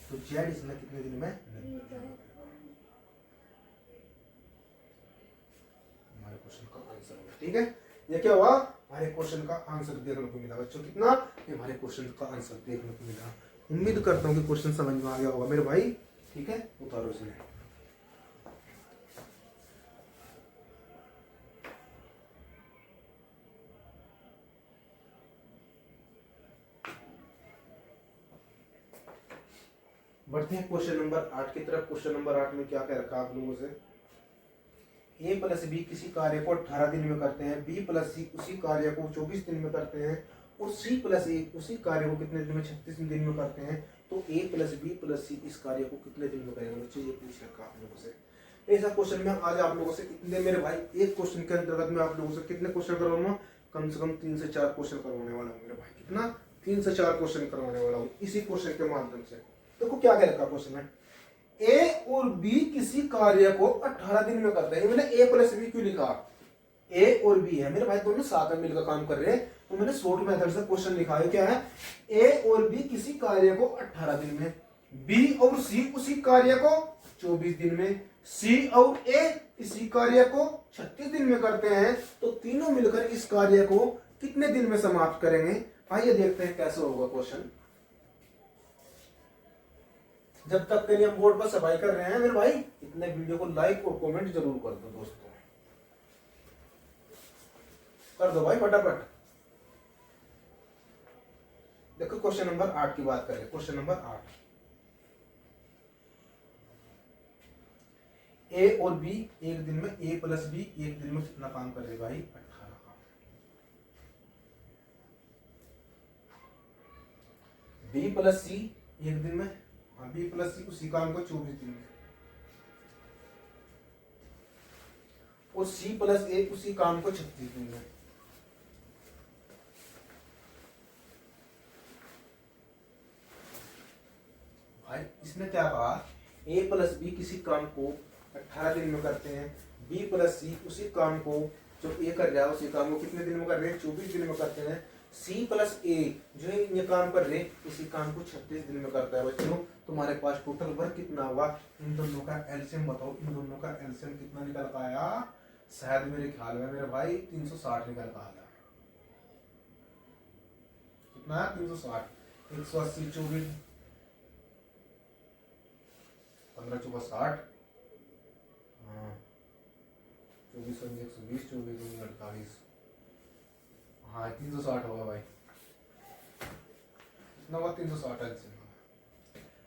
तो जेड इसमें कितने दिन में, हमारे क्वेश्चन का आंसर होगा। ठीक है, ये क्या हुआ, हमारे क्वेश्चन का आंसर देखने को मिला बच्चों, कितना, ये हमारे क्वेश्चन का आंसर देखने को मिला। उम्मीद करता हूँ कि क्वेश्चन समझ में आ गया होगा मेरे भाई। ठीक है, उतारो इसमें। बढ़ते हैं क्वेश्चन नंबर 8 की तरफ। क्वेश्चन नंबर 8 में क्या कह रखा आप लोगों से, a प्लस बी किसी कार्य को 18 दिन में करते हैं, b प्लस सी उसी कार्य को 24 दिन में करते हैं, और c प्लस ए उसी कार्य को कितने दिन में, 36 दिन में करते हैं। तो a प्लस बी प्लस सी इस कार्य को कितने दिन में करेंगे बच्चे, ये पूछ रखा आप लोगों से। ऐसा क्वेश्चन में आज आप लोगों से कितने मेरे भाई, एक क्वेश्चन के अंतर्गत में आप लोगों से कितने क्वेश्चन करवाऊंगा, कम से कम 3 से 4 क्वेश्चन करवाने वाला हूँ मेरे भाई। कितना, 3 से 4 क्वेश्चन करवाने वाला हूँ इसी क्वेश्चन के माध्यम से। देखो क्या क्या रखा क्वेश्चन में, ए और बी किसी कार्य को 18 दिन में करते हैं। मैंने ए प्लस बी क्यों लिखा, ए और बी है मेरे भाई, दोनों साथ में मिलकर काम कर रहे हैं, तो मैंने शॉर्ट मेथड से क्वेश्चन लिखा है। क्या है, ए और बी किसी कार्य को 18 दिन में, बी और सी उसी कार्य को 24 दिन में, सी और ए इसी कार्य को 36 दिन में करते हैं, तो तीनों मिलकर इस कार्य को कितने दिन में समाप्त करेंगे। आइए देखते हैं कैसे होगा क्वेश्चन। जब तक के लिए हम बोर्ड पर सफाई कर रहे हैं मेरे भाई, इतने वीडियो को लाइक और कमेंट जरूर कर दो दोस्तों, कर दो भाई फटाफट। देखो क्वेश्चन नंबर 8 की बात करें, क्वेश्चन नंबर 8, ए और बी एक दिन में, ए प्लस बी एक दिन में कितना काम कर रहे भाई, 18 काम। बी प्लस सी एक दिन में, बी प्लस सी उसी काम को 24 दिन में, और सी प्लस ए उसी काम को 36 दिन में। भाई इसने क्या कहा, ए प्लस बी किसी काम को 18 दिन में करते हैं, बी प्लस सी उसी काम को जो ए कर रहा है उसी काम को कितने दिन में कर रहे हैं, 24 दिन में करते हैं। सी प्लस ए जो है ये काम कर रहे हैं इसी काम को 36 दिन में करता है। बच्चों तुम्हारे पास टोटल वर्क कितना हुआ, इन दोनों का एलसीएम बताओ, इन दोनों का एलसीएम कितना निकल का आया, शायद मेरे ख्याल में मेरे भाई 360 निकल का आया। कितना है 360, 180 24 15 चौका 60, हाँ 24 120 24 48, हाँ 360 होगा भाई, कितना हुआ 360 एलसीएम।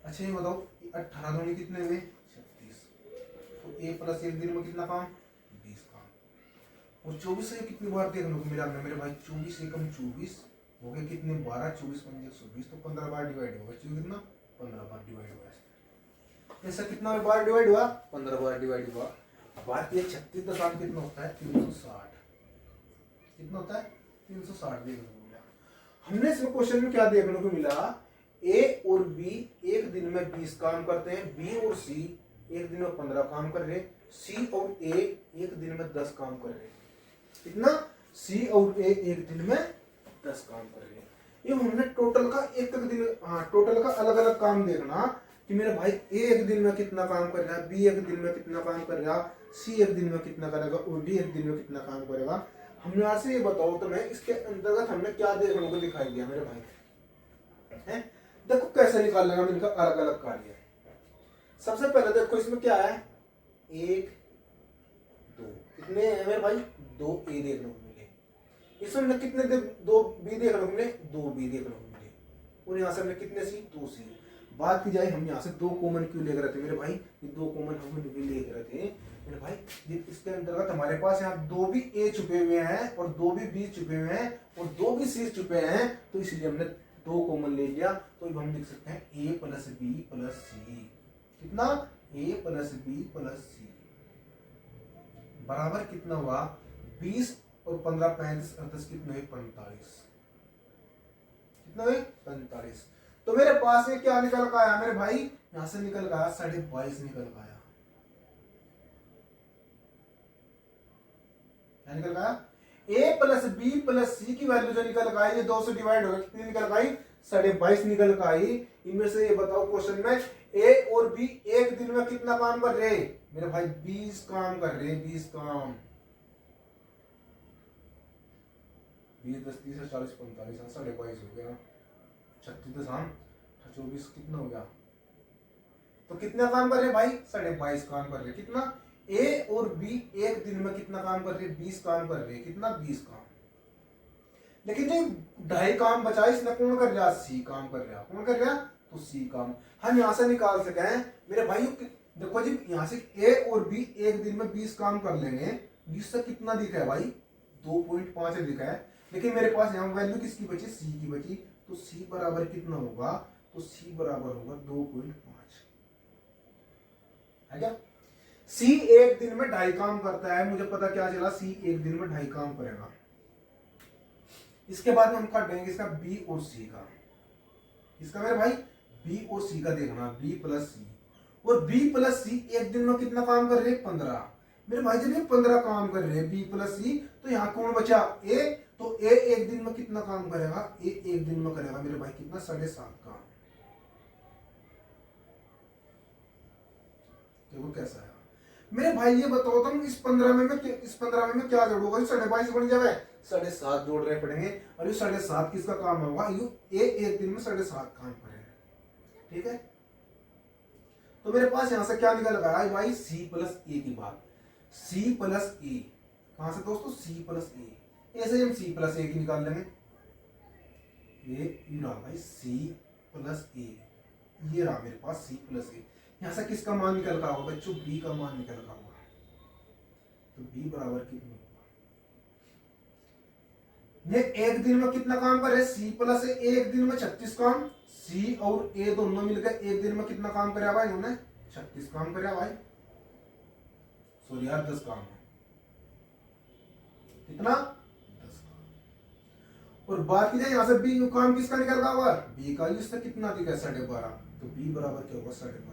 अच्छा ये बताओ 18 दूनी कितने हुए 36, तो ए प्लस एक दिन में कितना काम 20 काम, और 24 से कितनी बार देखने को मिला मेरे भाई, 24 एकम 24 हो गए कितने 12, 24 120, तो 15 बार डिवाइड होगा, कितना 15 बार डिवाइड हुआ। ऐसा कितना बार डिवाइड हुआ, 15 बार डिवाइड हुआ। अब बात ये 36 दशमलव कितना होता है 360, कितना होता है 360 देखने को मिला। हमने इसमें क्वेश्चन में क्या देखने को मिला, ए और बी एक दिन में 20 काम करते हैं, बी और सी एक दिन में 15 काम कर रहे, सी और ए एक दिन में 10 काम कर रहे। कितना, सी और ए एक दिन में 10 काम कर रहे। ये हमने टोटल का एक दिन, हाँ टोटल का अलग अलग काम देखना कि मेरे भाई ए एक दिन में कितना काम कर रहा है, बी एक दिन में कितना काम कर रहा, सी एक दिन में कितना करेगा, और डी एक दिन में कितना काम करेगा। हमने यहाँ से ये बताओ तो मैं इसके अंतर्गत हमने क्या देखने को दिखाई दिया मेरे भाई है। देखो कैसे निकालना है इनका अलग अलग कार्य। सबसे पहले देखो इसमें क्या है, 1 2 कितने है मेरे भाई, 2 ए देखने को मिले। इसमें हमने कितने 2 बी देखने को मिले, 2 बी देखने को मिले, और यहाँ से हमने कितने सी 2 सी। बात की जाए हम यहाँ से 2 कॉमन क्यों लेकर रहे थे मेरे भाई, ये 2 कॉमन हम लेकर रहे थे मेरे भाई, ये इसके अंतर्गत हमारे पास यहाँ 2 भी ए छुपे हुए हैं और 2 भी बी छुपे हुए हैं और 2 भी सी छुपे हैं, तो इसलिए हमने 2 कॉमन ले लिया। तो अब हम लिख सकते हैं ए प्लस बी प्लस सी, कितना ए प्लस बी प्लस सी बराबर कितना हुआ 20 और 15 35 38 कितने हुए 45, कितना हुए 45। तो मेरे पास ये क्या निकल का आया मेरे भाई, यहां से निकल का आया 22.5 निकल का आया, क्या निकल का आया, ए प्लस बी प्लस सी की वैल्यू जो निकल का आई, ये 2 से डिवाइड होगा, कितनी निकल का आई 22.5 निकल का आई। इनमें से ये बताओ क्वेश्चन में ए और बी एक दिन में कितना काम कर रहे मेरे भाई, 20 काम कर रहे, 20 काम, 20 10 30 40 45 22.5 हो गया, 36 दशमलव 24 कितना हो गया, तो कितना काम कर रहे भाई 22.5 काम कर रहे। कितना, ए और बी एक दिन में कितना काम कर रहे, 20 काम कर रहे, कितना 20 काम। लेकिन जो 2.5 काम बचा इसने कौन कर रहा, सी काम कर रहा, कौन कर रहा, तो सी काम। हम यहां से निकाल सके हैं मेरे भाई, देखो जी यहां से ए और बी एक दिन में 20 काम कर लेंगे, 20 से कितना दिखा है भाई 2.5 दिखा है, लेकिन मेरे पास यहाँ वैल्यू किसकी बची, सी की बची, तो सी बराबर कितना होगा, तो सी बराबर होगा 2.5 है क्या। सी एक दिन में 2.5 काम करता है, मुझे पता क्या चला, सी एक दिन में 2.5 काम करेगा। इसके बाद में हम काटेंगे इसका बी और सी का, इसका मेरे भाई बी और सी का देखना, बी प्लस सी, और बी प्लस सी एक दिन में कितना काम कर रहे हैं, 15। मेरे भाई जब ये 15 काम कर रहे हैं बी प्लस सी, तो यहाँ कौन बचा, ए। तो ए एक दिन में कितना काम करेगा, ए एक दिन में करेगा मेरे भाई कितना, 7.5 काम। देखो कैसा है मेरे भाई, ये बताओ तुम इस 15 में इस 15 में क्या जोड़ोगे, 22.5 बन जाए, 7.5 जोड़ रहे पड़ेंगे, और ये 7.5 किसका काम होगा, यू ए एक दिन में 7.5 काम करेगा। ठीक है, तो मेरे पास यहां से क्या निकल रहा है भाई, सी प्लस ए की बात, सी प्लस ए कहां से दोस्तों, सी प्लस ए, ऐसे हम सी प्लस ए की निकाल लेंगे, ये रहा भाई सी प्लस ए, ये रहा मेरे पास सी प्लस ए। यहां से किसका मान निकल रहा होगा बच्चों, बी का मान निकल रहा होगा, तो बी बराबर कितना होगा, ये एक दिन में कितना काम करे, सी प्लस ए एक दिन में 36 काम, सी और ए दोनों मिलकर एक दिन में कितना काम करे भाई, इन्होंने 36 काम करे भाई, सॉरी यार 10 काम है, कितना 10 काम। और बात की जाए यहाँ से बी काम किसका निकल रहा होगा, बी का, इससे कितना दिखा 12.5, तो बी बराबर क्या होगा 12.5।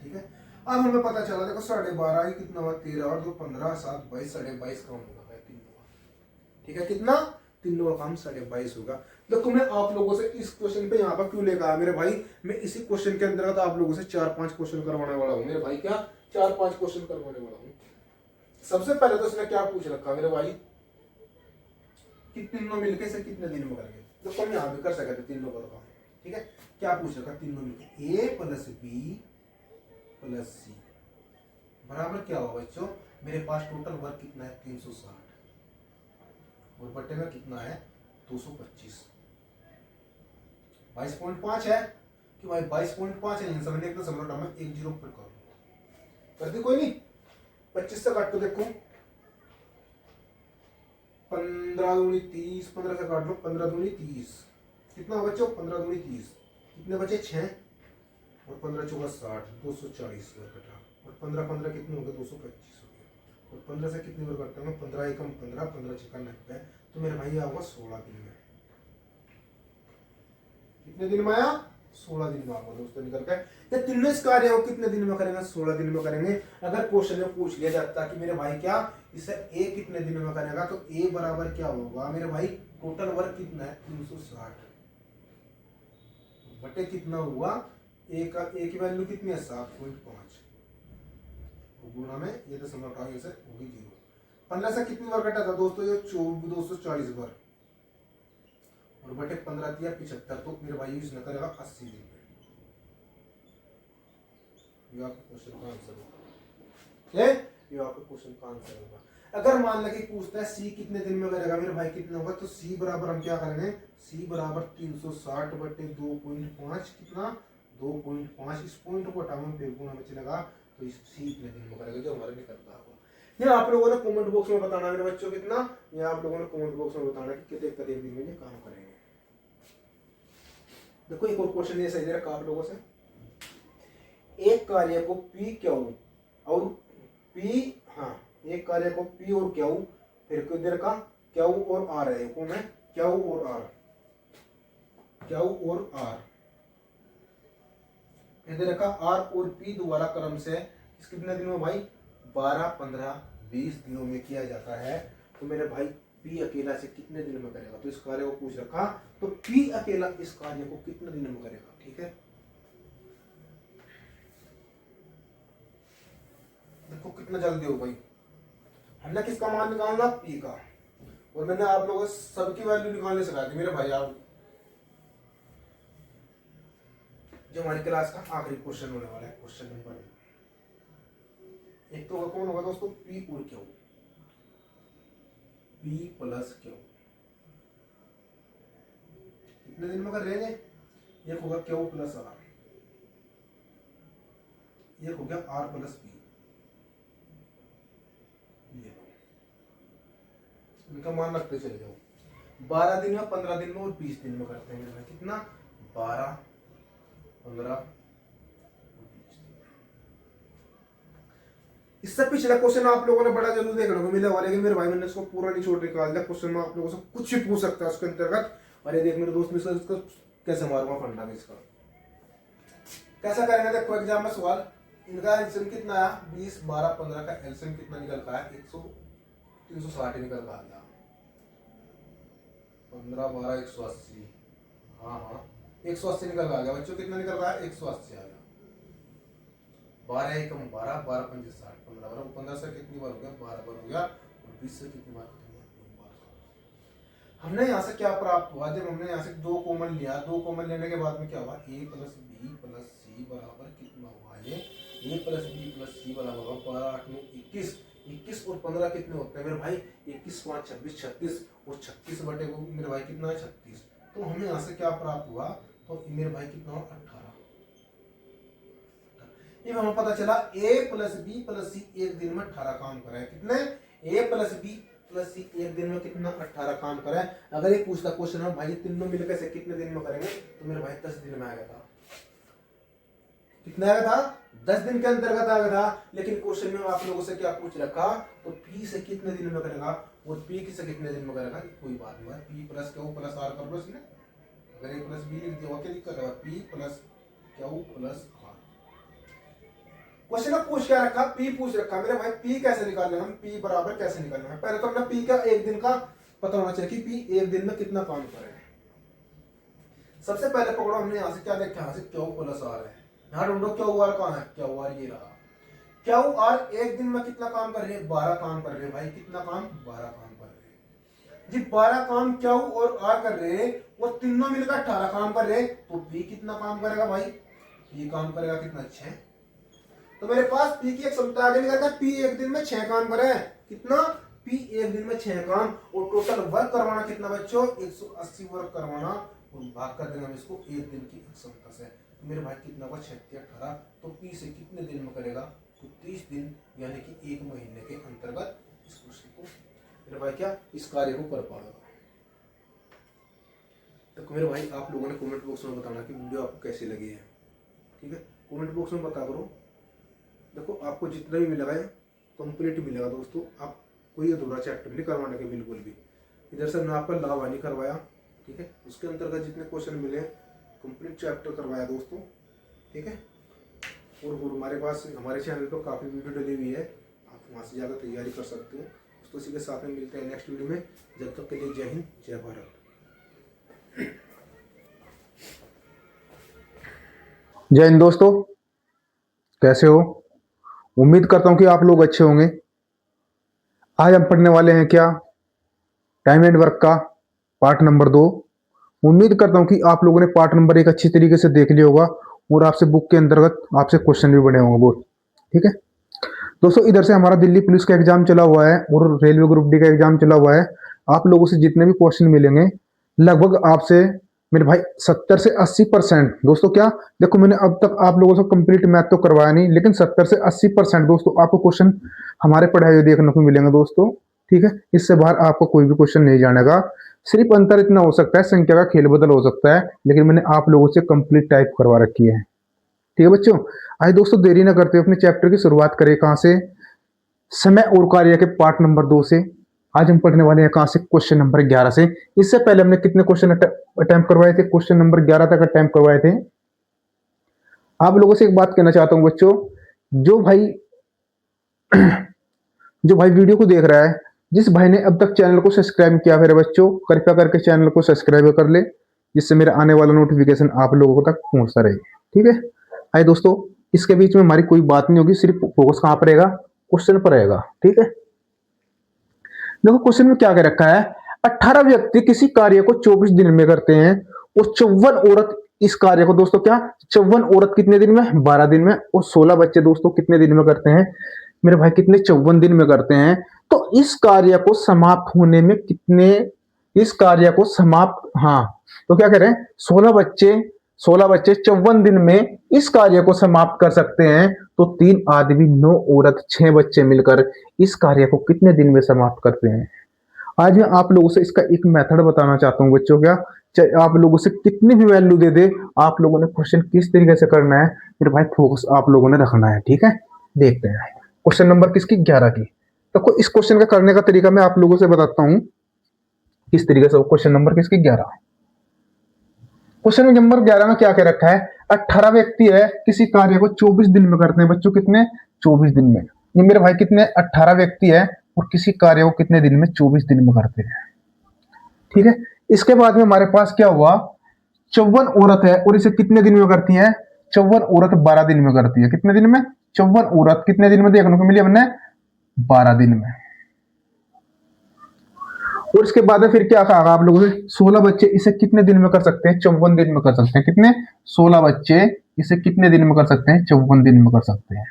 ठीक है, अब हमें पता चला देखो 12.5 कितना हुआ, 13 और 2 15 7 22, 22.5 काम होगा भाई तीनों का। ठीक है, कितना, तीनों का काम 22.5 होगा। देखो मैं आप लोगों से इस क्वेश्चन पे यहाँ पर क्यों लेकर आया मेरे भाई, मैं इसी क्वेश्चन के अंतर्गत आप लोगों से 4-5 क्वेश्चन करवाने वाला हूँ मेरे भाई, क्या 4-5 क्वेश्चन करवाने वाला हूँ। सबसे पहले तो इसने क्या पूछ रखा मेरे भाई, कि तीनों मिलकर इसे कितने दिन में करेंगे, तो हम यहाँ भी कर सकते थे तीनों का काम। ठीक है, क्या पूछ रखा, तीनों मिलकर ए प्लस बी प्लस सी बराबर क्या होगा बच्चों, मेरे पास टोटल वर्क कितना है 360, और बटे में कितना है 225, 22.5 है कि भाई 22.5 है, इन समझने का समझ मैं 1 0 पर कर दी, कोई नहीं 25 से काट तो देखो, 15 दूनी 30, 15 से काट लो, 15 दूनी 30, कितना बच्चों 15 दूनी 30, कितने बचे 6, और 15 चौका 60, 240 वर्ग कटा, और 15 15 कितने हो गए 225 हो गए, और 15 से कितने वर्ग करते हैं 15 एकम 15, 15 छक्का 90, तो मेरे भाई आऊगा 16 दिन में। कितने दिन में आया, 16 दिन में आऊगा दोस्तों निकल के। ये तीनों इस कार्य को कितने दिन में करेंगे, 16 दिन में करेंगे। अगर क्वेश्चन में पूछ लिया जाता कि मेरे भाई क्या इसे ए कितने दिन में करेगा, तो ए बराबर क्या होगा मेरे भाई, टोटल वर्क कितना है 360 बटे कितना हुआ, ए की वैल्यू कितनी है 7.5, गुणा में ये तो समझ उठाओ से होगी 0। 15 से कितनी बार कटा था दोस्तों, ये 240 बार, और बटे 15 दिया 75, तो मेरे भाई यूज न करेगा 80 दिन में। ये आपका क्वेश्चन का आंसर होगा, ये आपका क्वेश्चन का आंसर होगा। अगर मान लगे पूछता है सी कितने दिन में करेगा मेरे भाई, कितना होगा, तो सी बराबर हम क्या करेंगे, सी बराबर 360 बटे 2.5, कितना 2.5, इस पॉइंट को हटाओ फिर गुणा में चलेगा, तो इस सी कितने दिन में करेगा जो हमारे निकलता होगा। ये आप लोगों ने कमेंट बॉक्स में बताना मेरे बच्चों कितना, ये आप लोगों ने कमेंट बॉक्स में बताना कि कितने दिन में ये काम करेंगे। देखो एक और क्वेश्चन ये सही दे रखा आप लोगों से, एक कार्य को पी क्यू और पी, हाँ एक कार्य को पी और क्यू, फिर किधर का क्यू और आर है, कौन है क्यू और आर, क्यू और आर, इधर का आर और पी दोबारा क्रम से इस कितने दिनों में भाई 12 15 20 दिनों में किया जाता है, तो मेरे भाई पी अकेला से कितने दिन में करेगा, तो इस कार्य को पूछ रखा, तो पी अकेला इस कार्य को कितने दिन में करेगा। ठीक है, देखो कितना जल्दी हो भाई, हमने किसका मान निकालना पी का, और मैंने आप लोगों को सबकी वैल्यू निकालने सिखा दी मेरे भाई। आप जो हमारी क्लास का आखिरी क्वेश्चन होने वाला है, क्वेश्चन नंबर 1 तो कौन होगा दोस्तों, पी और क्यू, पी प्लस क्यू कितने दिन में कर रहे हैं, एक होगा क्यू प्लस आर, एक हो गया आर प्लस पी, इनका मान रखते चले जाओ, 12 दिन में 15 दिन में और 20 दिन में करते हैं, कितना 12 15 इससे पिछला क्वेश्चन आप लोगों ने बड़ा जरूर देखने को मिला, लेकिन मेरे भाई मैंने इसको पूरा नहीं छोड़ निकाल दिया, क्वेश्चन में आप लोगों से कुछ भी पूछ सकता है उसके अंतर्गत। और ये देख मेरे दोस्त ने इसका कैसे मारूंगा फंडा में इसका। कैसा करेंगे देखो एग्जाम में सवाल, इनका एलसीएम कितना आया 20 12 15 का एलसीएम कितना निकल का है 360 निकल का आ गया। 15 12 180, हाँ हाँ 180 निकल का आ गया बच्चों। कितना निकल रहा है 180 आ गया। 12 एकम 12 12 5 60 15 15 से कितनी बार हो गया 12 बार हो गया। और 20 से कितनी बार हमने यहाँ से क्या प्राप्त हुआ, जब हमने यहाँ से 2 कॉमन लिया, 2 कॉमन लेने के बाद में क्या हुआ a प्लस बी प्लस सी बराबर कितना हुआ ये a प्लस बी प्लस सी बराबर होगा 12 8 9 21। 21 और 15 कितने होते हैं मेरे भाई 21 5 26 36 और 36 बटे को मेरे भाई कितना है 36। तो हमें यहाँ से क्या प्राप्त हुआ, तो मेरे भाई कितना हुआ 18। ये हमें पता चला a प्लस बी प्लस सी एक दिन में 18 काम करे। कितने a प्लस बी प्लस सी एक दिन में कितना 18 काम करे। अगर ये पूछता क्वेश्चन में भाई तीनों मिलकर से कितने दिन में करेंगे, तो मेरे भाई 10 दिन में आएगा था। कितना आएगा था 10 दिन के अंतर्गत आएगा था। लेकिन क्वेश्चन में आप लोगों से क्या पूछ रखा, तो p से कितने दिन में करेगा और p से कितने दिन में करेगा, कोई बात नहीं। p plus Q plus R कर लो इसने, अगर a प्लस बी लिख दिया क्या दिक्कत है, p plus Q plus R. Question में पूछ क्या रखा, p पूछ रखा मेरे भाई p कैसे निकालना है, हम p बराबर कैसे निकालना है। पहले तो हमने p का एक दिन का पता होना चाहिए कि p एक दिन में कितना काम करेगा। सबसे पहले पकड़ो हमने यहाँ से क्या देखा, यहाँ से क्यू प्लस आर है, यहाँ ढूंढो क्यू आर कहाँ है, क्यू आर ये रहा। क्यू आर एक दिन में कितना काम कर रहे हैं 12 काम कर रहे हैं भाई। कितना काम 12 काम कर रहे हैं जी। 12 काम क्यू और आर कर रहे हैं और तीनों मिलकर 18 काम कर रहे हैं। तो p कितना काम करेगा भाई, p काम करेगा कितना 6। तो मेरे पास p की एक क्षमता आगे निकलता है, p एक दिन में 6 काम करे। कितना p एक दिन में 6 काम। और टोटल वर्क करवाना कितना बच्चों 180 वर्क करवाना, और भाग कर देना इसको एक दिन की क्षमता से। तो मेरे भाई कितना हुआ 36 18। तो p से कितने दिन में करेगा, तो 30 दिन यानी कि 1 महीने के अंतर्गत इस क्वेश्चन को मेरे भाई क्या इस कार्य को कर पाएगा। तो मेरे भाई आप लोगों ने कमेंट बॉक्स में बताना कि वीडियो आपको कैसी लगी है। ठीक है, कमेंट बॉक्स में बता करो। देखो आपको जितना भी मिलेगा कंप्लीट मिलेगा दोस्तों, आप कोई अधूरा चैप्टर नहीं करवाने के बिल्कुल भी। इधर से ना आपका लावा नहीं करवाया, ठीक है। उसके अंतर्गत जितने क्वेश्चन मिले कंप्लीट चैप्टर करवाया दोस्तों, ठीक है। और हमारे पास हमारे चैनल पर काफ़ी वीडियो डली हुई है, आप वहाँ से जाकर तैयारी कर सकते हो। दोस्तों इसी के साथ में मिलते हैं नेक्स्ट वीडियो में। जब तक के लिए जय हिंद जय भारत। जय हिंद दोस्तों, कैसे हो? उम्मीद करता हूं कि आप लोग अच्छे होंगे। आज हम पढ़ने वाले हैं क्या, टाइम एंड वर्क का पार्ट नंबर 2। उम्मीद करता हूं कि आप लोगों ने पार्ट नंबर 1 अच्छी तरीके से देख लिया होगा और आपसे बुक के अंतर्गत आपसे क्वेश्चन भी बने होंगे बहुत, ठीक है दोस्तों। इधर से हमारा दिल्ली पुलिस का एग्जाम चला हुआ है और रेलवे ग्रुप डी का एग्जाम चला हुआ है। आप लोगों से जितने भी क्वेश्चन मिलेंगे लगभग आपसे मेरे भाई 70 से 80% दोस्तों, क्या देखो मैंने अब तक आप लोगों से कंप्लीट मैथ तो करवाया नहीं, लेकिन 70 से 80% दोस्तों आपको क्वेश्चन हमारे पढ़ाए हुए देखने को मिलेंगे दोस्तों, ठीक है। इससे बाहर आपको कोई भी क्वेश्चन नहीं जानेगा। सिर्फ अंतर इतना हो सकता है, संख्या का खेल बदल हो सकता है, लेकिन मैंने आप लोगों से कंप्लीट टाइप करवा रखी है, ठीक है बच्चों। आइए दोस्तों देरी ना करते हुए अपने चैप्टर की शुरुआत करें। कहां से, समय और कार्य के पार्ट नंबर 2 से। आज हम पढ़ने वाले हैं कहां से, क्वेश्चन नंबर 11 से। इससे पहले हमने कितने क्वेश्चन अटेम्प्ट करवाए थे, क्वेश्चन नंबर 11 तक अटेम्प्ट करवाए थे। आप लोगों से एक बात कहना चाहता हूं बच्चों, जो भाई वीडियो को देख रहा है, जिस भाई ने अब तक चैनल को सब्सक्राइब किया मेरे बच्चों, कृपया करके चैनल को सब्सक्राइब कर ले, जिससे मेरा आने वाला नोटिफिकेशन आप लोगों तक पहुंचता रहे, ठीक है। आइए दोस्तों, इसके बीच में हमारी कोई बात नहीं होगी, सिर्फ फोकस कहां पर रहेगा, क्वेश्चन पर रहेगा, ठीक है। देखो क्वेश्चन में क्या कह रखा है, 18 व्यक्ति किसी कार्य को 24 दिन में करते हैं और 54 औरत इस कार्य को दोस्तों क्या 54 औरत कितने दिन में, 12 दिन में, और 16 बच्चे दोस्तों कितने दिन में करते हैं मेरे भाई, कितने 54 दिन में करते हैं। तो इस कार्य को समाप्त होने में कितने, इस कार्य को समाप्त, हाँ तो क्या कह रहे हैं 16 बच्चे 54 दिन में इस कार्य को समाप्त कर सकते हैं। तो 3 आदमी 9 औरत 6 बच्चे मिलकर इस कार्य को कितने दिन में समाप्त करते हैं। आज मैं आप लोगों से इसका एक मेथड बताना चाहता हूं बच्चों, क्या चाहे आप लोगों से कितनी भी वैल्यू दे दे, आप लोगों ने क्वेश्चन किस तरीके से करना है मेरे भाई, फोकस आप लोगों ने रखना है, ठीक है। देखते हैं क्वेश्चन नंबर किसकी 11 की। तो इस क्वेश्चन का करने का तरीका मैं आप लोगों से बताता हूं किस तरीके से। क्वेश्चन नंबर किसकी 11, क्वेश्चन नंबर 11 में क्या कह रखा है, 18 व्यक्ति है, किसी कार्य को 24 दिन में करते हैं। बच्चों कितने, 24 दिन में। ये मेरे भाई कितने, 18 व्यक्ति है और किसी कार्य को कितने दिन में, 24 दिन में करते हैं। ठीक है, इसके बाद में हमारे पास क्या हुआ, 54 औरत है और इसे कितने दिन में करती है, 54 औरत 12 दिन में करती है। कितने दिन में, 54 औरत कितने दिन में देखने को मिली हमने, 12 दिन में। और इसके बाद फिर क्या कहा आप लोगों से, 16 बच्चे इसे कितने दिन में कर सकते हैं, 54 दिन में कर सकते हैं। कितने, 16 बच्चे इसे कितने दिन में कर सकते हैं, 54 दिन में कर सकते हैं।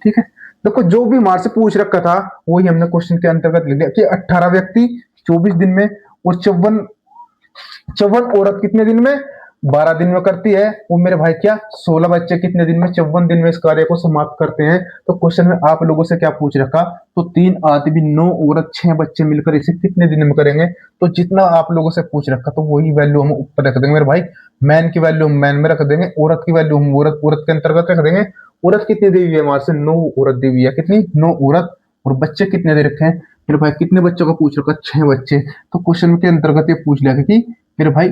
ठीक है, देखो जो भी हमारे से पूछ रखा था वही हमने क्वेश्चन के अंतर्गत लिख दिया कि 18 व्यक्ति 24 दिन में और 54 औरत कितने दिन में, 12 दिन में करती है। वो मेरे भाई क्या, 16 बच्चे कितने दिन में, 54 दिन में इस कार्य को समाप्त करते हैं। तो क्वेश्चन में आप लोगों से क्या पूछ रखा, तो 3 आदमी 9 औरत 6 बच्चे मिलकर इसे कितने दिन में करेंगे। तो जितना आप लोगों से पूछ रखा तो वही वैल्यू हम ऊपर रख देंगे मेरे भाई। मैन की वैल्यू हम मैन में रख देंगे, औरत की वैल्यू हम औरत के अंतर्गत रख देंगे। औरत कितनी दी हुई है हमारे से, 9 औरत दी हुई है। कितनी, 9 औरत। और बच्चे कितने दे रखे हैं मेरे भाई, कितने बच्चों का पूछ रखा, 6 बच्चे। तो क्वेश्चन के अंतर्गत ये पूछ लिया कि मेरे भाई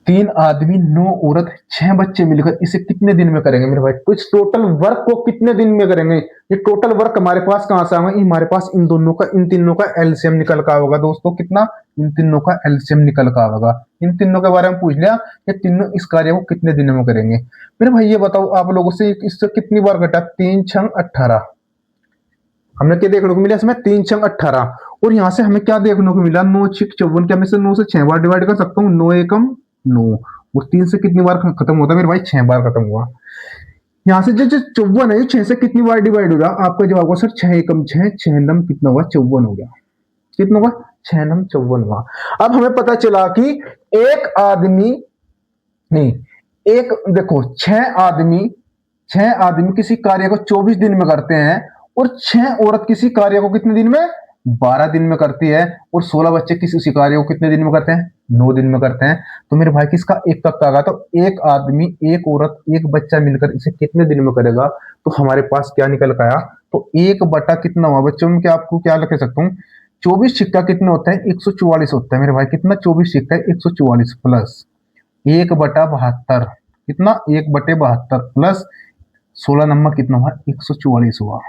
3 आदमी 9 औरत 6 बच्चे मिलकर इसे कितने दिन में करेंगे मेरे भाई। तो इस टोटल वर्क को कितने दिन में करेंगे, ये टोटल वर्क हमारे पास कहां से आएगा, हमारे पास इन दोनों का, इन तीनों का एलसीएम निकल का होगा दोस्तों। कितना, इन तीनों का एलसीएम निकल का होगा। इन तीनों के बारे में पूछ लिया कि तीनों इस कार्य को कितने दिन में करेंगे। मेरे भाई ये बताओ आप लोगों से, इससे कितनी बार घटा, 3 छंग 18। हमने क्या देखने को मिला इसमें, 3 छंग 18। और यहां से हमें क्या देखने को मिला, 9 6 54, क्या मैं इसे 9 से 6 बार डिवाइड कर सकता हूँ। 9 एकम 9 और 3 से कितनी बार खत्म होता है मेरे भाई, 6 बार खत्म हुआ। यहां से जो 54 है 6 से कितनी बार डिवाइड हो रहा, आपका जवाब होगा सर 6 एकम 6, 6 नम कितना हुआ, 54 हो गया। कितना हुआ, 6 नम 54 हुआ। अब हमें पता चला कि एक आदमी नहीं, एक देखो 6 आदमी किसी कार्य को 24 दिन में करते हैं और 6 औरत किसी कार्य को कितने दिन में, 12 दिन में करती है। और 16 बच्चे किसी उसी कार्य को कितने दिन में करते हैं, 9 दिन में करते हैं। तो मेरे भाई किसका एक तक आएगा, तो एक आदमी, एक औरत, एक बच्चा मिलकर इसे कितने दिन में करेगा। तो हमारे पास क्या निकल का आया, तो 1 बटा कितना हुआ बच्चों में, क्या आपको क्या लिख सकता हूँ, 24 सिक्का कितना होता है, 144 होता है मेरे भाई। कितना, 24 सिक्का 144 प्लस 1/72, कितना, 1/72 प्लस 16 नंबर कितना हुआ, 144 हुआ।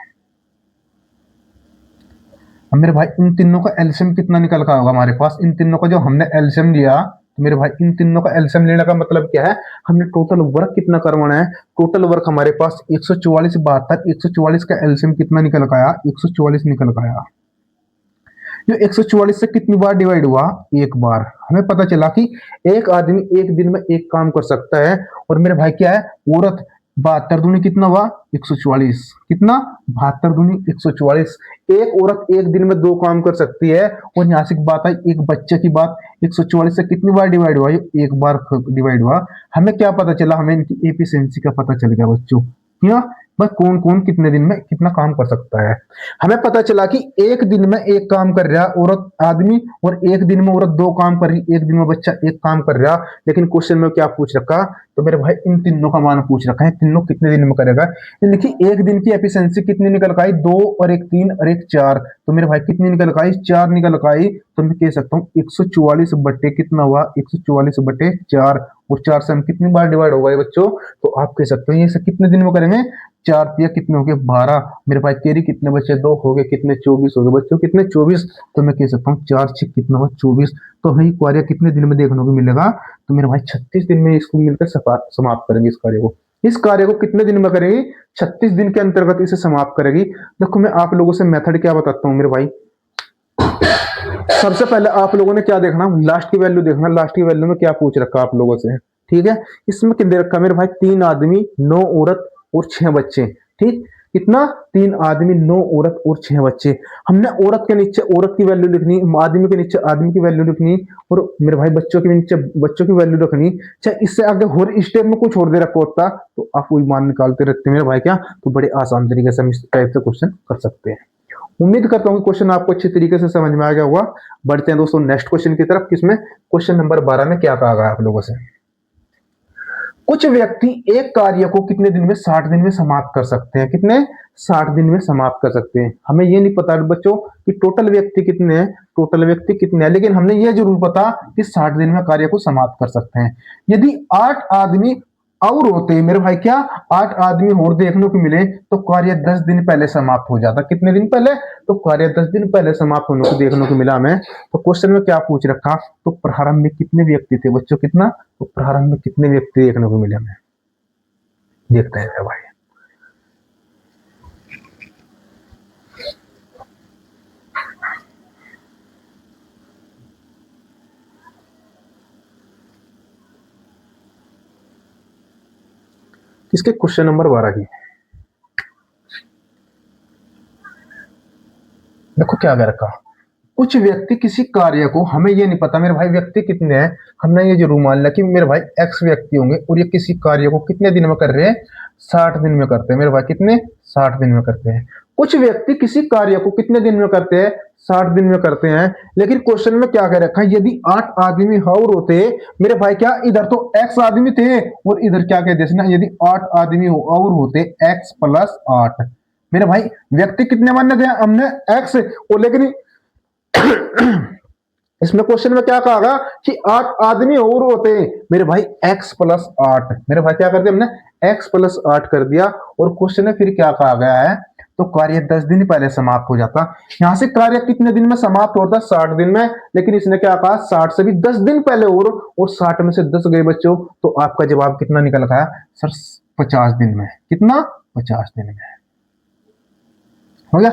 अब मेरे भाई इन तीनों का एलसीएम कितना निकल का होगा हमारे पास, इन तीनों का जो हमने एलसीएम लिया, तो मेरे भाई इन तीनों का एलसीएम लेने का मतलब क्या है, हमने टोटल वर्क कितना करवाना है। टोटल वर्क हमारे पास 144 72, 144 का एलसीएम कितना निकल का आया, 144 निकल का आया। जो 144 से कितनी बार डिवाइड हुआ, एक बार। हमें पता चला कि एक आदमी एक दिन में एक काम कर सकता है। और मेरे भाई क्या है, औरत 72 दूनी कितना हुआ, 144। कितना, 72 दूनी 144। एक औरत एक दिन में 2 काम कर सकती है। और यहां से बात आई एक बच्चे की बात, 144 से कितनी बार डिवाइड हुआ, एक बार डिवाइड हुआ। हमें क्या पता चला, हमें इनकी एफिशिएंसी का पता चल गया बच्चों। क्यों, बस कौन कौन कितने दिन में कितना काम कर सकता है। हमें पता चला कि एक दिन में एक काम कर रहा औरत आदमी, और एक दिन में औरत 2 काम कर रही, एक दिन में बच्चा 1 काम कर रहा। लेकिन क्वेश्चन में क्या पूछ रखा, तो मेरे भाई इन तीनों का मान पूछ रखा है, तीनों कितने दिन में करेगा। देखिए एक दिन की एफिशिएंसी कितनी निकल का आई, 2 और 1 3 और 1 4। तो मेरे भाई कितनी निकल का आई, 4 निकल का आई। तो मैं कह सकता हूँ 144 बट्टे कितना हुआ, 144 बट्टे 4। और 4 से हम कितनी बार डिवाइड होगा बच्चों, तो आप कह सकते हो ये से कितने दिन में करेंगे, 4 तिया कितने हो गए, 12। मेरे भाई तेरी कितने बच्चे, 2 हो गए, कितने, 24 हो गए बच्चों, कितने, 24। तो मैं कह सकता हूँ 4 6 कितना हुआ, 24। तो हमें कार्य कितने दिन में देखने को मिलेगा, तो मेरे भाई 36 दिन में इसको मिलकर समाप्त करेंगे इस कार्य को। इस कार्य को कितने दिन में करेगी, 36 दिन के अंतर्गत इसे समाप्त करेगी। देखो मैं आप लोगों से मेथड क्या बताता हूँ मेरे भाई। सबसे पहले आप लोगों ने क्या देखना, लास्ट की वैल्यू देखना, लास्ट की वैल्यू में क्या पूछ रखा आप लोगों से। ठीक है, इसमें कितने रखा मेरे भाई, 3 आदमी 9 औरत और 6 बच्चे। ठीक, कितना, 3 आदमी 9 औरत और 6 बच्चे। हमने औरत के नीचे औरत की वैल्यू लिखनी, आदमी के नीचे आदमी की वैल्यू लिखनी, और मेरे भाई बच्चों के नीचे बच्चों की वैल्यू रखनी। चाहे इससे आगे और स्टेप में कुछ और दे रखा होता तो आप वही मान निकालते रहते मेरे भाई। क्या, तो बड़े आसान तरीके से हम इस टाइप से क्वेश्चन कर सकते हैं। उम्मीद करता हूँ क्वेश्चन आपको अच्छी तरीके से समझ में आ गया होगा। बढ़ते हैं दोस्तों नेक्स्ट क्वेश्चन की तरफ, किसमें, क्वेश्चन नंबर 12 में क्या कहा गया आप लोगों से। कुछ व्यक्ति एक कार्य को कितने दिन में, 60 दिन में समाप्त कर सकते हैं। कितने, 60 दिन में समाप्त कर सकते हैं। हमें ये नहीं पता बच्चों कि टोटल व्यक्ति कितने हैं, टोटल व्यक्ति कितने हैं, लेकिन हमने ये जरूर पता कि 60 दिन में कार्य को समाप्त कर सकते हैं। यदि 8 आदमी और होते हैं मेरे भाई, क्या 8 आदमी और देखने को मिले तो कार्य 10 दिन पहले समाप्त हो जाता। कितने दिन पहले, तो कार्य 10 दिन पहले समाप्त होने को देखने को मिला हमें। तो क्वेश्चन में क्या पूछ रखा, तो प्रारंभ में कितने व्यक्ति थे बच्चों, कितना, तो प्रारंभ में कितने व्यक्ति देखने को मिले हमें, देखते हैं मेरे भाई। इसके क्वेश्चन नंबर 12 की देखो क्या कह रखा। कुछ व्यक्ति किसी कार्य को, हमें ये नहीं पता मेरे भाई व्यक्ति कितने हैं, हमने ये जरूर मान लिया कि मेरे भाई एक्स व्यक्ति होंगे और ये किसी कार्य को कितने दिन में कर रहे हैं, 60 दिन में करते हैं मेरे भाई। कितने, 60 दिन में करते हैं। कुछ व्यक्ति किसी कार्य को कितने दिन में करते हैं, 60 दिन में करते हैं। लेकिन क्वेश्चन में क्या कह रखा है, यदि 8 आदमी और होते मेरे भाई, क्या इधर तो एक्स आदमी थे और इधर क्या कहते हैं, यदि 8 आदमी और होते एक्स प्लस 8 मेरे भाई, व्यक्ति कितने मानने थे हमने, एक्स, और लेकिन इसमें क्वेश्चन में क्या कहा कि 8 आदमी और होते मेरे भाई x प्लस 8, मेरे भाई क्या कर दिया हमने x प्लस 8 कर दिया। और क्वेश्चन में फिर क्या कहा गया है, तो कार्य 10 दिन पहले समाप्त हो जाता। यहां से कार्य कितने दिन में समाप्त होता, 60 दिन में, लेकिन इसने क्या कहा 60 से भी 10 दिन पहले और 60 में से 10 गए बच्चों, तो आपका जवाब कितना निकल गया सर, 50 दिन में। कितना, 50 दिन में हो गया।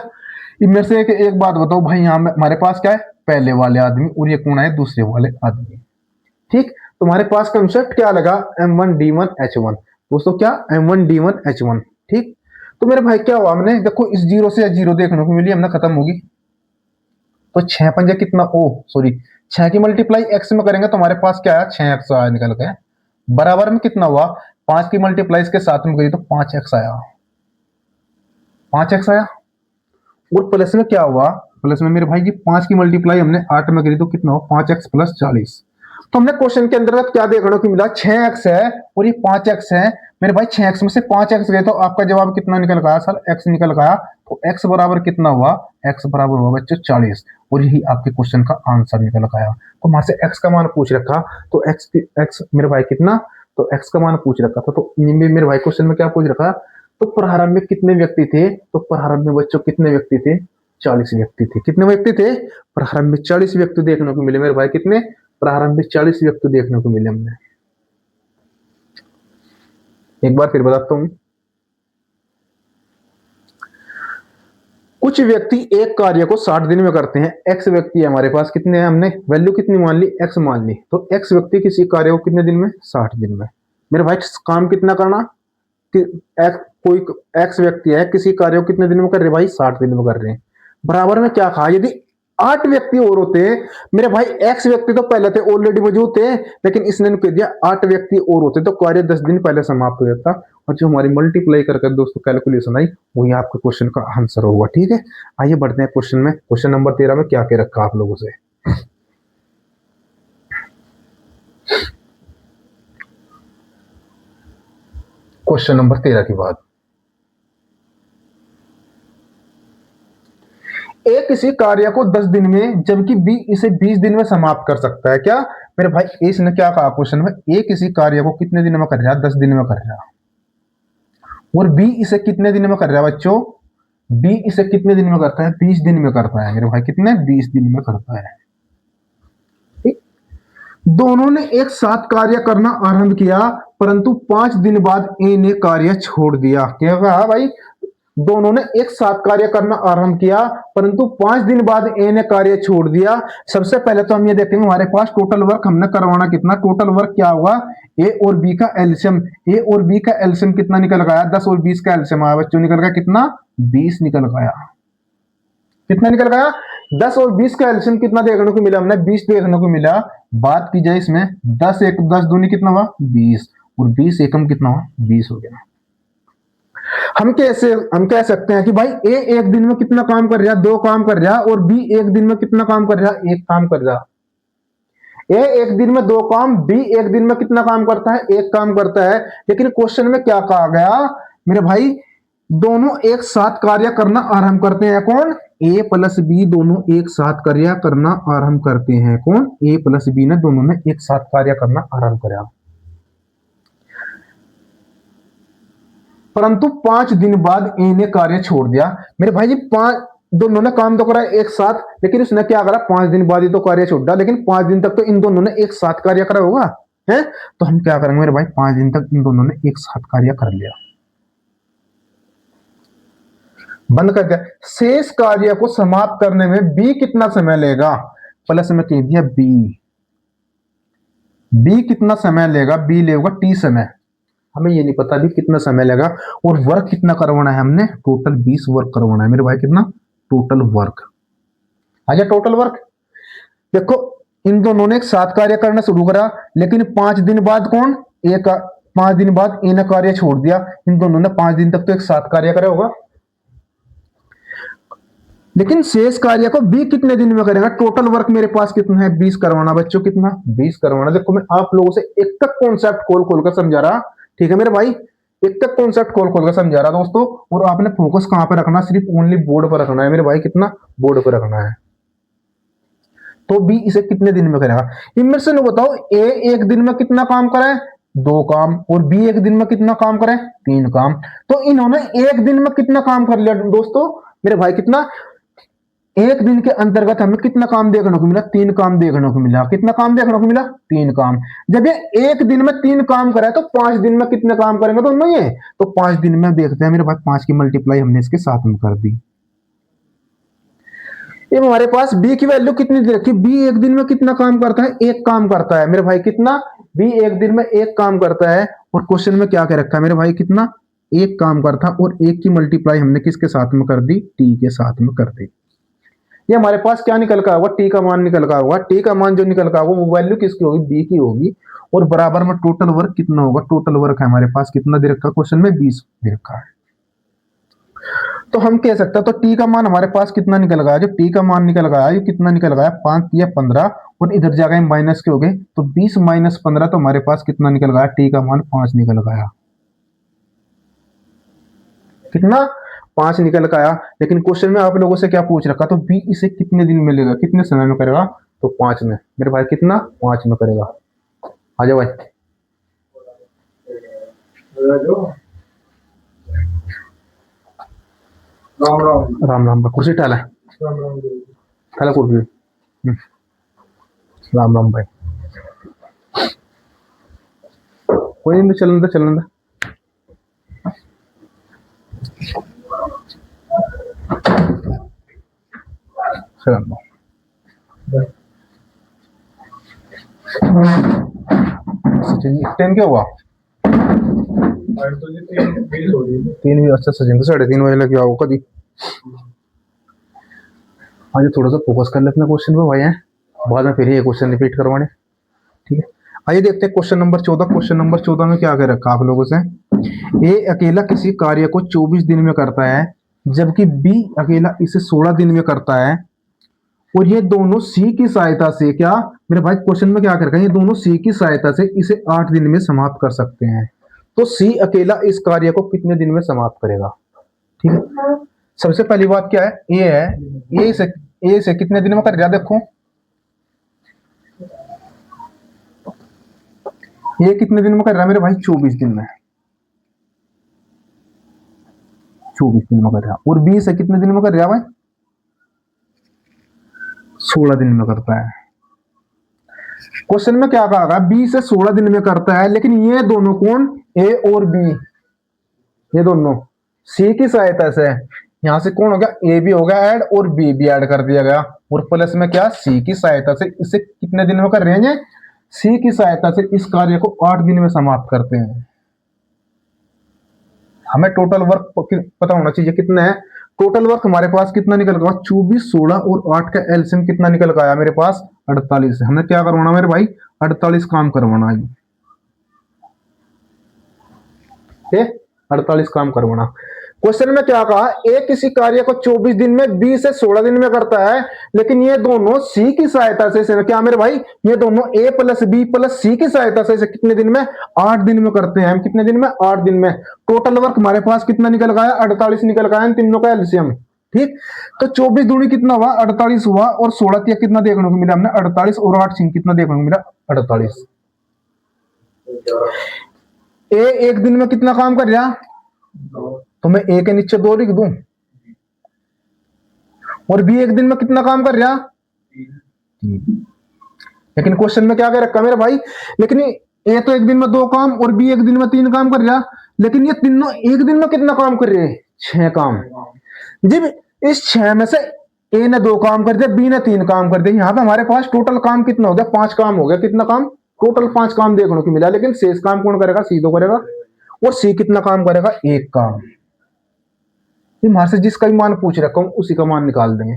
इनमें से एक बात बताओ भाई, यहां हमारे पास क्या है, पहले वाले आदमी, और ये कौन है, दूसरे वाले आदमी। ठीक, तुम्हारे पास कंसेप्ट क्या लगा, M1D1H1 दोस्तों, क्या M1D1H1। ठीक, तो मेरे भाई क्या हुआ, हमने देखो इस जीरो से जीरो देखने को मिली, हमने खत्म होगी। तो 6 पंजे कितना, ओ सॉरी 6 की मल्टीप्लाई x में करेंगे तो हमारे पास क्या है, 6x आया निकल गया। बराबर में कितना हुआ, 5 की मल्टीप्लाई इसके साथ में करी तो 5x आया, 5x आया। और प्लस में क्या हुआ, प्लस में मेरे भाई जी 5 की मल्टीप्लाई हमने 8 में करी तो कितना हो, 5x प्लस 40। तो हमने क्वेश्चन के अंदर क्या देखने को मिला, 6x है और ये 5x है मेरे भाई। 6x में से 5x गए तो आपका जवाब कितना निकल गया सर, x निकल गया। तो x बराबर कितना हुआ, x बराबर हुआ बच्चों 40, और यही आपके क्वेश्चन का आंसर निकल गया। तो वहां से x का मान पूछ रखा, तो x मेरे भाई कितना, तो x का मान पूछ रखा था। तो मेरे भाई क्वेश्चन में क्या पूछ रखा, तो प्रारंभ में कितने व्यक्ति थे, तो प्रारंभ में बच्चों कितने व्यक्ति थे, 40 व्यक्ति थे। कितने व्यक्ति थे, प्रारंभ में 40 व्यक्ति देखने को मिले मेरे भाई। कितने, प्रारंभ में 40 व्यक्ति देखने को मिले हमने। एक बार फिर बताता हूं, कुछ व्यक्ति एक कार्य को 60 दिन में करते हैं। एक्स व्यक्ति है हमारे पास, कितने हैं, हमने वैल्यू कितनी मान ली, एक्स मान ली। तो एक्स व्यक्ति किसी कार्य को कितने दिन में, 60 दिन में। मेरे भाई काम कितना करना, कि कोई एक्स व्यक्ति है किसी कार्य को कितने दिन में कर रहे भाई, 60 दिन में कर रहे हैं। बराबर में क्या कहा, यदि 8 व्यक्ति और होते मेरे भाई, एक्स व्यक्ति तो पहले थे, ऑलरेडी मौजूद थे, लेकिन इसने कह दिया 8 व्यक्ति और होते तो कार्य 10 दिन पहले समाप्त हो जाता। और जो हमारी मल्टीप्लाई करके दोस्तों कैलकुलेशन आई, वही आपके क्वेश्चन का आंसर होगा। ठीक है, आइए बढ़ते हैं क्वेश्चन में। क्वेश्चन नंबर 13 में क्या कह रखा आप लोगों से, क्वेश्चन नंबर 13 की बात, ए किसी कार्य को 10 दिन में जबकि बी इसे 20 दिन में समाप्त कर सकता है। क्या मेरे भाई, इसने क्या कहा क्वेश्चन में, ए किसी कार्य को कितने दिन में कर रहा है, 10 दिन में कर रहा है, और बी इसे कितने दिन में कर रहा है बच्चों, बी इसे कितने दिन में करता है, 20 दिन में करता है मेरे भाई। कितने, 20 दिन में करता है। ठीक, दोनों ने एक साथ कार्य करना आरंभ किया, परंतु 5 दिन बाद ए ने कार्य छोड़ दिया। क्या कहा भाई, दोनों ने एक साथ कार्य करना आरंभ किया, परंतु 5 दिन बाद ए ने कार्य छोड़ दिया। सबसे पहले तो हम ये देखेंगे हमारे पास टोटल वर्क हमने करवाना कितना, टोटल वर्क क्या होगा, ए और बी का एलसीएम, ए और बी का एलसीएम कितना निकल गया, 10 और 20 का एलसीएम आया बच्चों, निकल गया कितना, 20 निकल गया। कितना निकल गया, 10 और 20 का एलसीएम कितना देखने को मिला, हमने 20 देखने को मिला। बात की जाए इसमें 10 एक 10 दूनी कितना हुआ, 20, और 20 एकम कितना हुआ, 20 हो गया। हम कह सकते हैं कि भाई ए एक दिन में कितना काम कर रहा है, 2 काम कर रहा है, और बी एक दिन में कितना काम कर रहा है, 1 काम कर रहा है। ए एक दिन में दो काम, बी एक दिन में कितना काम करता है, एक काम करता है। लेकिन क्वेश्चन में क्या कहा गया मेरे भाई, दोनों एक साथ कार्य करना आरंभ करते हैं। कौन? ए प्लस बी दोनों एक साथ कार्य करना आरंभ करते हैं। कौन? ए प्लस बी ने दोनों ने एक साथ कार्य करना आरंभ करा। परंतु 5 दिन बाद ए ने कार्य छोड़ दिया। मेरे भाई जी दोनों ने काम तो करा एक साथ, लेकिन उसने क्या करा, 5 दिन बाद ही तो कार्य छोड़ दिया। लेकिन 5 दिन तक तो इन दोनों ने एक साथ कार्य करा होगा, है? तो हम क्या करेंगे मेरे भाई, 5 दिन तक इन दोनों ने एक साथ कार्य कर लिया। बंद कर दिया। शेष कार्य को समाप्त करने में बी कितना समय लेगा? प्लस में कह दिया बी कितना समय लेगा? बी लेगा टी समय। हमें ये नहीं पता भी कितना समय लेगा। और वर्क कितना करवाना है हमने? टोटल 20 वर्क करवाना है मेरे भाई। कितना? Total work. आजा टोटल वर्क। देखो इन दोनों ने एक साथ कार्य करना शुरू करा, लेकिन 5 दिन बाद कौन? 5 दिन बाद ए ने कार्य छोड़ दिया। इन दोनों ने 5 दिन तक तो एक साथ कार्य करा होगा, लेकिन शेष कार्य को बी कितने दिन में करेगा? टोटल वर्क मेरे पास कितना है? 20 करवाना बच्चों। कितना? 20 करवाना। देखो मैं आप लोगों से एक तक कॉन्सेप्ट खोल खोल कर समझा रहा, ठीक है मेरे भाई, एक तक कॉन्सेप्ट खोल खोल कर समझा रहा दोस्तों। और आपने फोकस कहां पर रखना? सिर्फ ओनली बोर्ड पर रखना है मेरे भाई। कितना? बोर्ड पर रखना है। तो बी इसे कितने दिन में करेगा? इनमें से बताओ, ए एक दिन में कितना काम करे? 2 काम। और बी एक दिन में कितना काम करे? 3 काम। तो इन्होंने एक दिन में कितना काम कर लिया दोस्तों मेरे भाई? कितना? एक दिन के अंतर्गत हमें कितना काम देखने को मिला? 3 काम देखने को मिला। कितना काम देखने को मिला? 3 काम। जब ये एक दिन में 3 काम करे तो 5 दिन में कितने काम करेंगे दोनों ये? तो 5 दिन में देखते हैं मेरे भाई, 5 की मल्टीप्लाई हमने इसके साथ में कर दी। ये हमारे पास बी की वैल्यू कितनी दे रखी? बी एक दिन में कितना काम करता है? एक काम करता है मेरे भाई। कितना? बी एक दिन में एक काम करता है। और क्वेश्चन में क्या कह रखा है मेरे भाई? कितना? एक काम करता। और एक की मल्टीप्लाई हमने किसके साथ में कर दी? टी के साथ में कर दी। ये हमारे पास क्या निकल का होगा? टी का मान निकल का होगा। टी का मान जो निकल का होगा वो वैल्यू किसकी होगी? बी की होगी। और बराबर में टोटल वर्क कितना होगा? टोटल वर्क है हमारे पास कितना दे रखा है क्वेश्चन में? 20 दे रखा है। तो हम कह सकते हैं, तो टी का मान हमारे पास कितना निकल गया? जो टी का मान निकल गया ये कितना निकल गया? 5 या 15। और इधर जाकर माइनस के हो गए, तो 20 माइनस 15, तो हमारे पास कितना निकल गया? टी का मान 5 निकल गया। कितना? 5 निकल का आया। लेकिन क्वेश्चन में आप लोगों से क्या पूछ रखा? तो बी इसे कितने दिन में लेगा? कितने समय में करेगा? तो 5 में मेरे भाई। कितना? 5 में करेगा। आ जाओ भाई। राम राम राम राम। कुर्सी टाला ठाला कुर्सी। राम राम भाई। कोई नहीं, चलन दे चलन दे। सचिन क्या हुआ? 3 भी। अच्छा सचिन तो 3:30 बजे लग जाओ कभी। आज थोड़ा सा फोकस कर ले अपने क्वेश्चन पे भाई, है बाद में फिर ये क्वेश्चन रिपीट करवाने, ठीक है। आइए देखते हैं क्वेश्चन नंबर 14। क्वेश्चन नंबर 14 में क्या कह रखा आप लोगों से? ए अकेला किसी कार्य को 24 दिन में करता है, जबकि बी अकेला इसे 16 दिन में करता है। और ये दोनों सी की सहायता से, क्या मेरे भाई क्वेश्चन में क्या कर रखा है? ये दोनों सी की सहायता से इसे 8 दिन में समाप्त कर सकते हैं। तो सी अकेला इस कार्य को कितने दिन में समाप्त करेगा? ठीक है। सबसे पहली बात क्या है? ए है, ए से कितने दिन में कर रहा? देखो ये कितने दिन में कर रहा है मेरे भाई? 24 दिन में। 24 दिन में कर रहा। और बी से कितने दिन में कर रहा भाई? 16 दिन में करता है। क्वेश्चन में क्या कहा? बी से 16 दिन में करता है, लेकिन ये दोनों कौन? ए और बी, ये दोनों सी की सहायता से, यहां से कौन हो गया? ए भी हो गया ऐड और बी भी ऐड कर दिया गया। और प्लस में क्या? सी की सहायता से इसे कितने दिन में कर रहे हैं? सी की सहायता से इस कार्य को 8 दिन में समाप्त करते हैं। हमें टोटल वर्क पता होना चाहिए कितना है। टोटल वर्क हमारे पास कितना निकल गया? 24, 16 और 8 का एलसीएम कितना निकल गया मेरे पास? 48। हमें क्या करवाना मेरे भाई? 48 काम करवाना है। ठीक है, 48 काम करवाना। क्वेश्चन में क्या कहा, ए किसी कार्य को 24 दिन में, बी से 16 दिन में करता है, लेकिन ये दोनों सी की सहायता से क्या मेरे भाई, ये दोनों ए प्लस बी प्लस सी की सहायता से कितने दिन में, 8 दिन में करते हैं हम। कितने दिन में, 8 दिन में। टोटल वर्क हमारे पास कितना निकल गया, 48 निकल गया, इन तीनों का एलसीएम। ठीक, तो 24 दूनी कितना हुआ, 48 हुआ, और 16 तिया कितना देखने को मिला हमने, 48, और 8 सिंह कितना देखने को मिला, 48। ए एक दिन में कितना काम कर रहा, तो मैं ए के नीचे 2 लिख दूं, और बी एक दिन में कितना काम कर रहा, 3। लेकिन क्वेश्चन में क्या कह रखा मेरे भाई, लेकिन ए तो एक दिन में 2 काम और बी एक दिन में 3 काम कर रहा, लेकिन ये तीनों एक दिन में कितना काम कर रहे हैं, 6 काम। जब इस 6 में से ए ने 2 काम कर दिया, बी ने 3 काम कर दिया, यहां पे हमारे पास टोटल काम कितना हो गया, 5 काम हो गया। कितना काम, टोटल 5 काम देखने को मिला, लेकिन शेष काम कौन करेगा, सी तो करेगा, और सी कितना काम करेगा, 1 काम। हमारे से जिसका भी मान पूछ रखा हूं उसी का मान निकाल देंगे।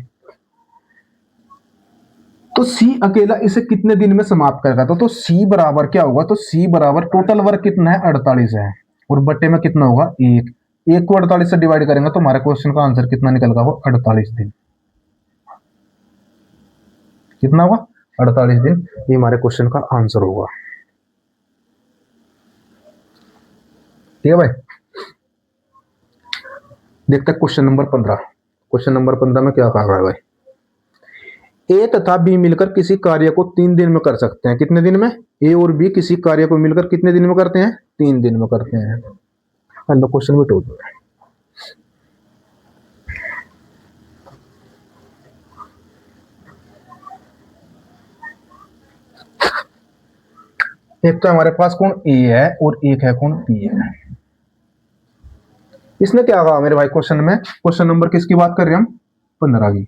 तो सी अकेला इसे कितने दिन में समाप्त करेगा, तो सी बराबर क्या होगा, तो सी बराबर टोटल वर्क कितना है, 48 है, और बट्टे में कितना होगा, 1। 1 को 48 से डिवाइड करेंगे तो हमारे क्वेश्चन का आंसर कितना निकलेगा, वो 48 दिन। कितना होगा, 48 दिन, ये हमारे क्वेश्चन का आंसर होगा। ठीक है भाई, देखते हैं क्वेश्चन नंबर 15। क्वेश्चन नंबर 15 में क्या कहा है भाई, ए तथा बी मिलकर किसी कार्य को 3 दिन में कर सकते हैं। कितने दिन में, ए और बी किसी कार्य को मिलकर कितने दिन में करते हैं, 3 दिन में करते हैं। हेलो क्वेश्चन में टोल एक तो हमारे पास कौन ए है और एक है कौन बी है। इसने क्या कहा मेरे भाई क्वेश्चन में, क्वेश्चन नंबर किसकी बात कर रहे हैं हम, 15 की।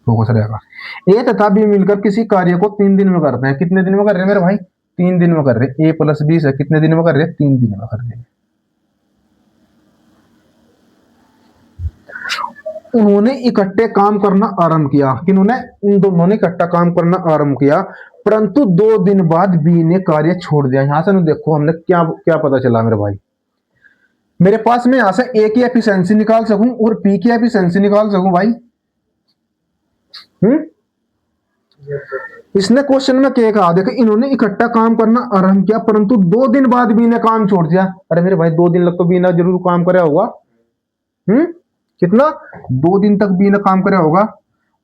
फोकस रहेगा, ए तथा बी मिलकर किसी कार्य को 3 दिन में करते हैं। कितने दिन में कर रहे हैं मेरे भाई, 3 दिन में कर रहे हैं। ए प्लस बी से कितने दिन में कर रहे हैं, 3 दिन में कर रहे हैं। उन्होंने इकट्ठे काम करना आरंभ किया। किन्होंने, इन दोनों ने इकट्ठा काम करना आरंभ किया, परंतु 2 दिन बाद बी ने कार्य छोड़ दिया। यहां से देखो हमने क्या क्या पता चला मेरे भाई, मेरे पास में यहां से ए की एफिशिएंसी निकाल सकूं और बी की एफिशिएंसी निकाल सकूं भाई। इसने क्वेश्चन में क्या कहा, देखो इन्होंने इकट्ठा काम करना आरंभ किया, परंतु 2 दिन बाद बी ने काम छोड़ दिया। अरे मेरे भाई 2 दिन लग तो बी ने जरूर काम कराया होगा। कितना, 2 दिन तक बी ने काम कराया होगा,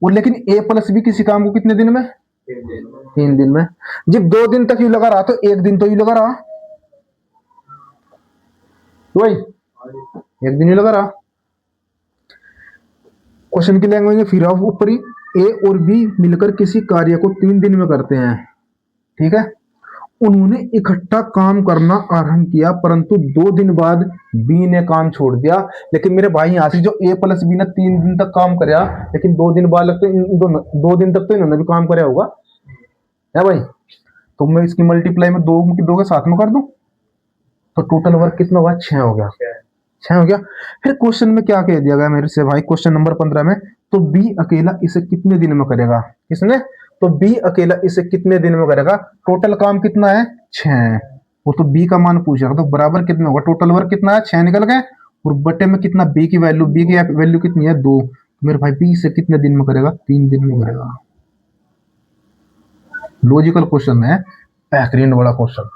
और लेकिन ए प्लस बी किसी काम को कितने दिन में, 3 दिन में। जब 2 दिन तक ही लगा रहा तो 1 दिन तो ही लगा रहा, तो भाई 1 दिन ही लगा रहा। क्वेश्चन की लैंग्वेज में फिर आप ऊपरी, ए और बी मिलकर किसी कार्य को 3 दिन में करते हैं। ठीक है, उन्होंने इकट्ठा काम करना आरंभ किया, परंतु 2 दिन बाद बी ने काम छोड़ दिया। लेकिन मेरे भाई यहां से जो ए प्लस बी ने 3 दिन तक काम कराया, लेकिन 2 दिन बाद लगते दोनों 2 दिन तक तो इन्होंने भी काम कराया होगा है भाई। तो मैं इसकी मल्टीप्लाई में 2 के साथ में कर दूं, तो टोटल वर्क कितना हुआ, 6 हो गया। 6 हो गया। फिर क्वेश्चन में क्या कह दिया गया मेरे से भाई, क्वेश्चन नंबर 15 में, तो बी अकेला इसे कितने दिन में करेगा। किसने, तो बी अकेला इसे कितने दिन में करेगा। टोटल काम कितना है, 6। वो तो बी का मान पूछ रहा, तो बराबर कितना होगा, टोटल वर्क कितना है, 6 निकल गए, और बटे में कितना, बी की वैल्यू कितनी है, 2। मेरे भाई बी इसे कितने दिन में करेगा, 3 दिन में करेगा। लॉजिकल क्वेश्चन है, बेहतरीन वाला क्वेश्चन।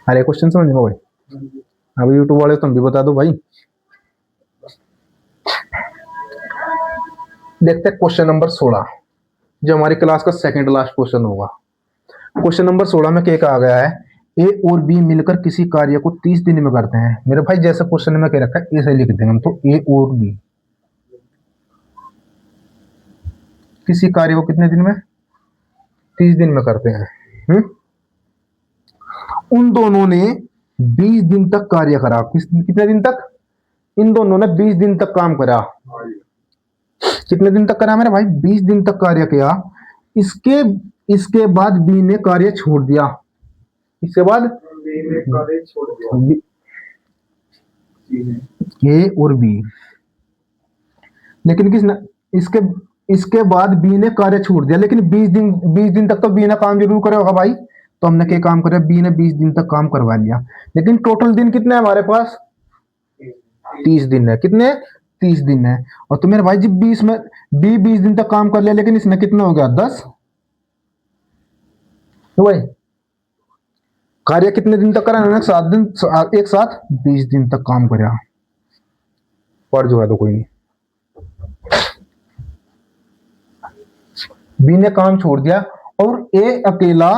अरे क्वेश्चन समझ में भाई, अब यूट्यूब वाले तुम भी बता दो भाई। देखते हैं क्वेश्चन नंबर 16, जो हमारी क्लास का सेकंड लास्ट क्वेश्चन होगा। क्वेश्चन नंबर 16 में क्या कहा गया है, ए और बी मिलकर किसी कार्य को 30 दिन में करते हैं। मेरे भाई जैसे क्वेश्चन में क्या रखा है, ऐसे लिख देंगे हम, तो ए और बी किसी कार्य को कितने दिन में, 30 दिन में करते हैं। उन दोनों ने 20 दिन तक कार्य करा। कितने दिन तक, इन दोनों ने 20 दिन तक काम करा। कितने दिन तक करा मेरे भाई, 20 दिन तक कार्य किया। इसके बाद बी ने कार्य छोड़ दिया। इसके बाद बी ने कार्य छोड़ दिया, ए और बी। लेकिन किसने, इसके बाद बी ने कार्य छोड़ दिया, लेकिन 20 दिन तक तो बी ने काम जरूर करा होगा भाई। तो हमने क्या काम करा, बी ने 20 दिन तक काम करवा लिया, लेकिन टोटल दिन कितने हैं हमारे पास, 30 दिन है। कितने, 30 दिन है। और तो मेरे भाई जी 20 में बी 20 दिन तक काम कर लिया, लेकिन इसमें कितना हो गया, 10। तो भाई कार्य कितने दिन तक करा इन्होंने, 7 दिन, एक साथ 20 दिन तक काम करा। पढ़ जो है तो कोई नहीं। बी ने काम छोड़ दिया और ए अकेला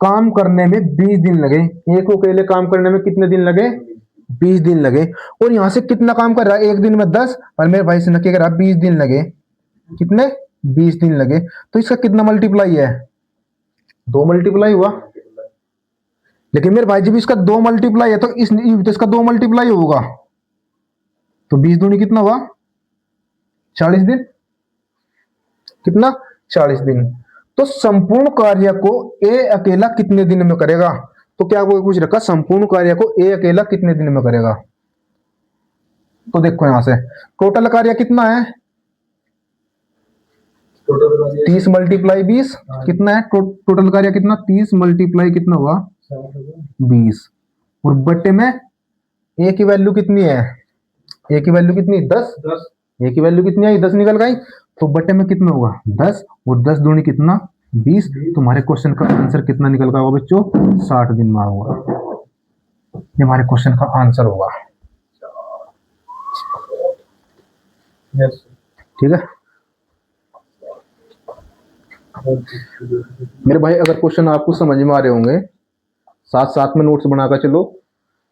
काम करने में 20 दिन लगे। ए को अकेले काम करने में कितने दिन लगे, 20 दिन लगे। और यहां से कितना काम कर रहा है, एक दिन में 10, और मेरे भाई से न क्या कर रहा है, 20 दिन लगे। कितने, 20 दिन लगे। तो इसका कितना मल्टीप्लाई है, 2 मल्टीप्लाई हुआ। लेकिन मेरे भाई जब इसका 2 मल्टीप्लाई है तो इसका 2 मल्टीप्लाई होगा, तो 20 दूनी कितना हुआ, 40 दिन। कितना, 40 दिन। तो संपूर्ण कार्य को ए अकेला कितने दिन में करेगा, तो क्या वो कुछ रखा, संपूर्ण कार्य को ए अकेला कितने दिन में करेगा। तो देखो यहां से टोटल कार्य कितना है, 30 मल्टीप्लाई 20 कितना है, टोटल कार्य कितना, 30 मल्टीप्लाई कितना हुआ, 20। और बट्टे में ए की वैल्यू कितनी है, ए की वैल्यू कितनी, 10। ए की वैल्यू कितनी आई, 10 निकल गई। तो बट्टे में कितना हुआ, 10, और 10 दूनी कितना, 20। तुम्हारे क्वेश्चन का आंसर कितना निकल गया होगा बच्चों, 60 दिन में होगा। ये हमारे क्वेश्चन का आंसर होगा। ठीक है मेरे भाई, अगर क्वेश्चन आपको समझ में आ रहे होंगे, साथ साथ में नोट्स बनाकर चलो।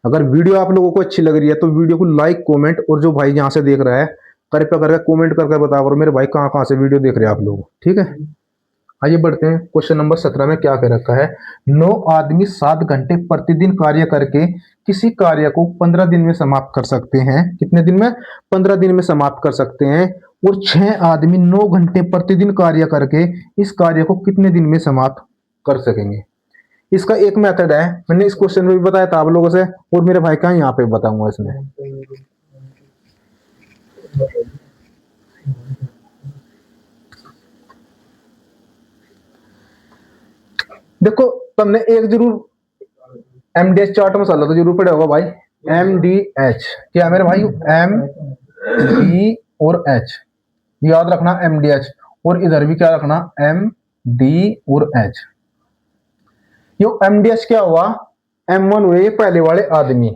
अगर वीडियो आप लोगों को अच्छी लग रही है तो वीडियो को लाइक, कमेंट, और जो भाई यहाँ से देख रहा है कृपया करके कमेंट करके बताओ और मेरे भाई कहाँ कहाँ से वीडियो देख रहे हैं आप लोग। ठीक है, आइए बढ़ते हैं। क्वेश्चन नंबर 17 में क्या कह रखा है, 9 आदमी 7 घंटे प्रतिदिन कार्य करके किसी कार्य को 15 दिन में समाप्त कर सकते हैं। कितने दिन में, 15 दिन में समाप्त कर सकते हैं। और 6 आदमी 9 घंटे प्रतिदिन कार्य करके इस कार्य को कितने दिन में समाप्त कर सकेंगे। इसका एक मेथड है, मैंने इस क्वेश्चन में भी बताया था आप लोगों से, और मेरे भाई का यहाँ पे बताऊंगा इसमें। देखो तुमने एक जरूर एमडीएच चार्ट मसाला तो जरूर पढ़ा होगा भाई। एमडीएच क्या है मेरे भाई, एम डी और एच, याद रखना एमडीएच। और इधर भी क्या रखना, एम डी और एच। यो एमडीएच क्या हुआ, M1 हुए पहले वाले आदमी,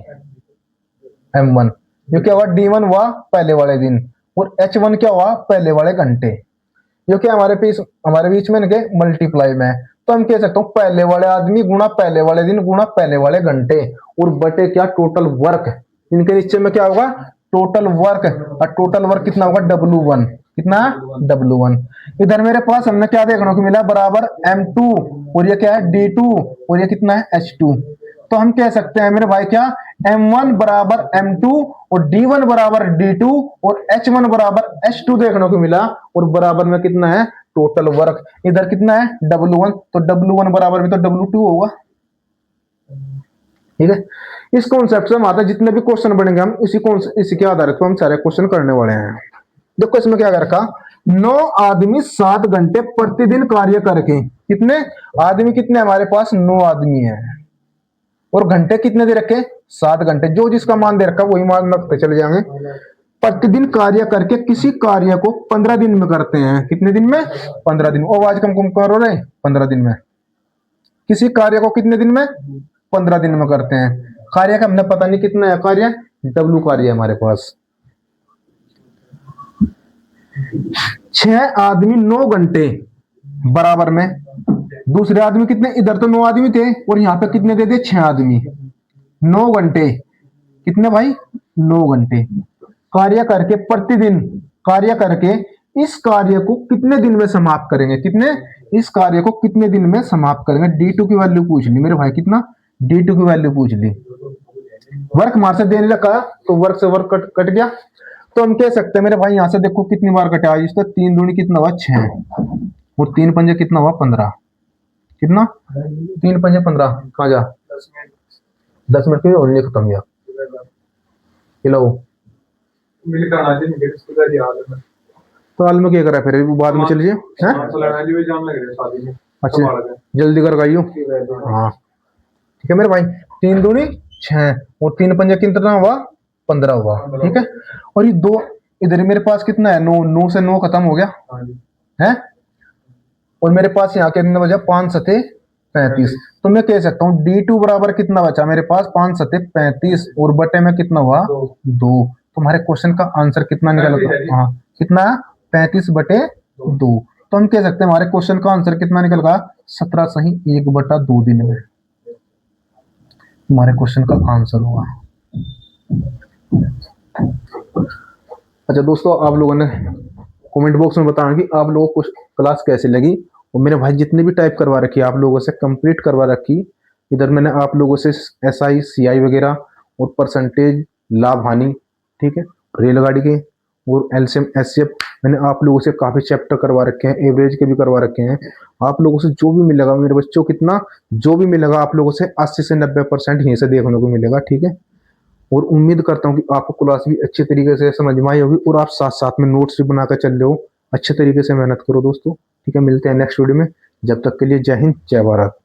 M1। यो क्या हुआ, D1 हुआ पहले वाले दिन, और H1 क्या हुआ, पहले वाले घंटे। जो क्या हमारे बीच में इनके मल्टीप्लाई में, तो हम कह सकते हो पहले वाले आदमी गुणा पहले वाले दिन गुणा पहले वाले घंटे, और बटे क्या, टोटल वर्क। इनके नीचे में क्या होगा, टोटल वर्क। और टोटल वर्क कितना होगा, W1। कितना, W1। इधर मेरे पास हमने क्या देखने को मिला, बराबर M2, और ये क्या है, D2, और ये कितना है, H2। तो हम कह सकते हैं मेरे भाई क्या, M1 बराबर M2 और D1 बराबर D2 और H1 बराबर H2 देखने को मिला। और बराबर में कितना है, टोटल वर्क। इधर कितना है, W1, तो W1 बराबर में तो W2 होगा। ठीक है, इस कॉन्सेप्ट से हम आता है, जितने भी क्वेश्चन बनेंगे हम इसी के आधार पर हम सारे क्वेश्चन करने वाले हैं। देखो इसमें क्या कर रखा, 9 आदमी 7 घंटे प्रतिदिन कार्य करके, कितने आदमी, कितने हमारे पास 9 आदमी है, और घंटे कितने दे रखे, 7 घंटे। जो जिसका मान दे रखा वही मान रखते चले जाएंगे। प्रतिदिन कार्य करके किसी कार्य को 15 दिन में करते हैं। कितने दिन में, 15 दिन। आवाज कम करो रे, 15 दिन में। किसी कार्य को कितने दिन में, 15 दिन में करते हैं। कार्य का हमने पता नहीं कितना है, कार्य W कार्य है हमारे पास। 6 आदमी 9 घंटे बराबर में, दूसरे आदमी कितने, इधर तो 9 आदमी थे और यहाँ पे कितने दे दे, 6 आदमी। 9 घंटे कितने भाई, 9 घंटे कार्य करके, प्रतिदिन कार्य करके इस कार्य को कितने दिन में समाप्त करेंगे। कितने, इस कार्य को कितने दिन में समाप्त करेंगे। D2 की वैल्यू पूछ ली मेरे भाई, कितना, D2 की वैल्यू पूछ ली। वर्क मार से देने लगा तो वर्क से वर्क कट गया। तो हम कह सकते हैं मेरे भाई, यहां से देखो कितनी बार कटा, इसका 3 दूनी कितना हुआ, 6, और 3 पंजे कितना हुआ, 15। कितना, 3 पंजे 15, कहा जा 10 मिनट के और नहीं खत्म गया। तो हाल में क्या करा, फिर बाद में चलिए। अच्छा जल्दी कर गाइयो। हाँ ठीक है मेरे भाई, 3 दूनी 6 और 3 पंजे कितना हुआ 15 हुआ, ठीक है। और ये दो इधर मेरे पास कितना है 9, 9 से 9 खत्म हो गया है। और मेरे पास यहाँ कितना बचा 5 सते 35। तो मैं कह सकता हूँ D2 बराबर कितना बचा मेरे पास 5 सते 35 और बटे में कितना हुआ 2। तुम्हारे क्वेश्चन का आंसर कितना निकलेगा, हाँ कितना 35/2। तो हम कह सकते हैं हमारे क्वेश्चन का आंसर कितना निकलेगा 17 सही 1/2 दिन में हमारे क्वेश्चन का आंसर होगा। अच्छा दोस्तों, आप लोगों ने कमेंट बॉक्स में बताना कि आप लोगों को क्लास कैसी लगी। और मेरे भाई जितने भी टाइप करवा रखी आप लोगों से कंप्लीट करवा रखी। इधर मैंने आप लोगों से SI CI वगैरह और परसेंटेज लाभ हानि, ठीक है, रेलगाड़ी के और LCM HCF मैंने आप लोगों से काफी चैप्टर करवा रखे हैं, एवरेज के भी करवा रखे हैं। आप लोगों से जो भी मिलेगा मेरे बच्चों कितना जो भी मिलेगा आप लोगों से 80 से 90% यहीं से देखने को मिलेगा, ठीक है। और उम्मीद करता हूँ कि आपको क्लास भी अच्छे तरीके से समझ में आई होगी और आप साथ साथ में नोट्स भी बनाकर चल रहे हो। अच्छे तरीके से मेहनत करो दोस्तों, ठीक है। मिलते हैं नेक्स्ट वीडियो में, जब तक के लिए जय हिंद जय भारत।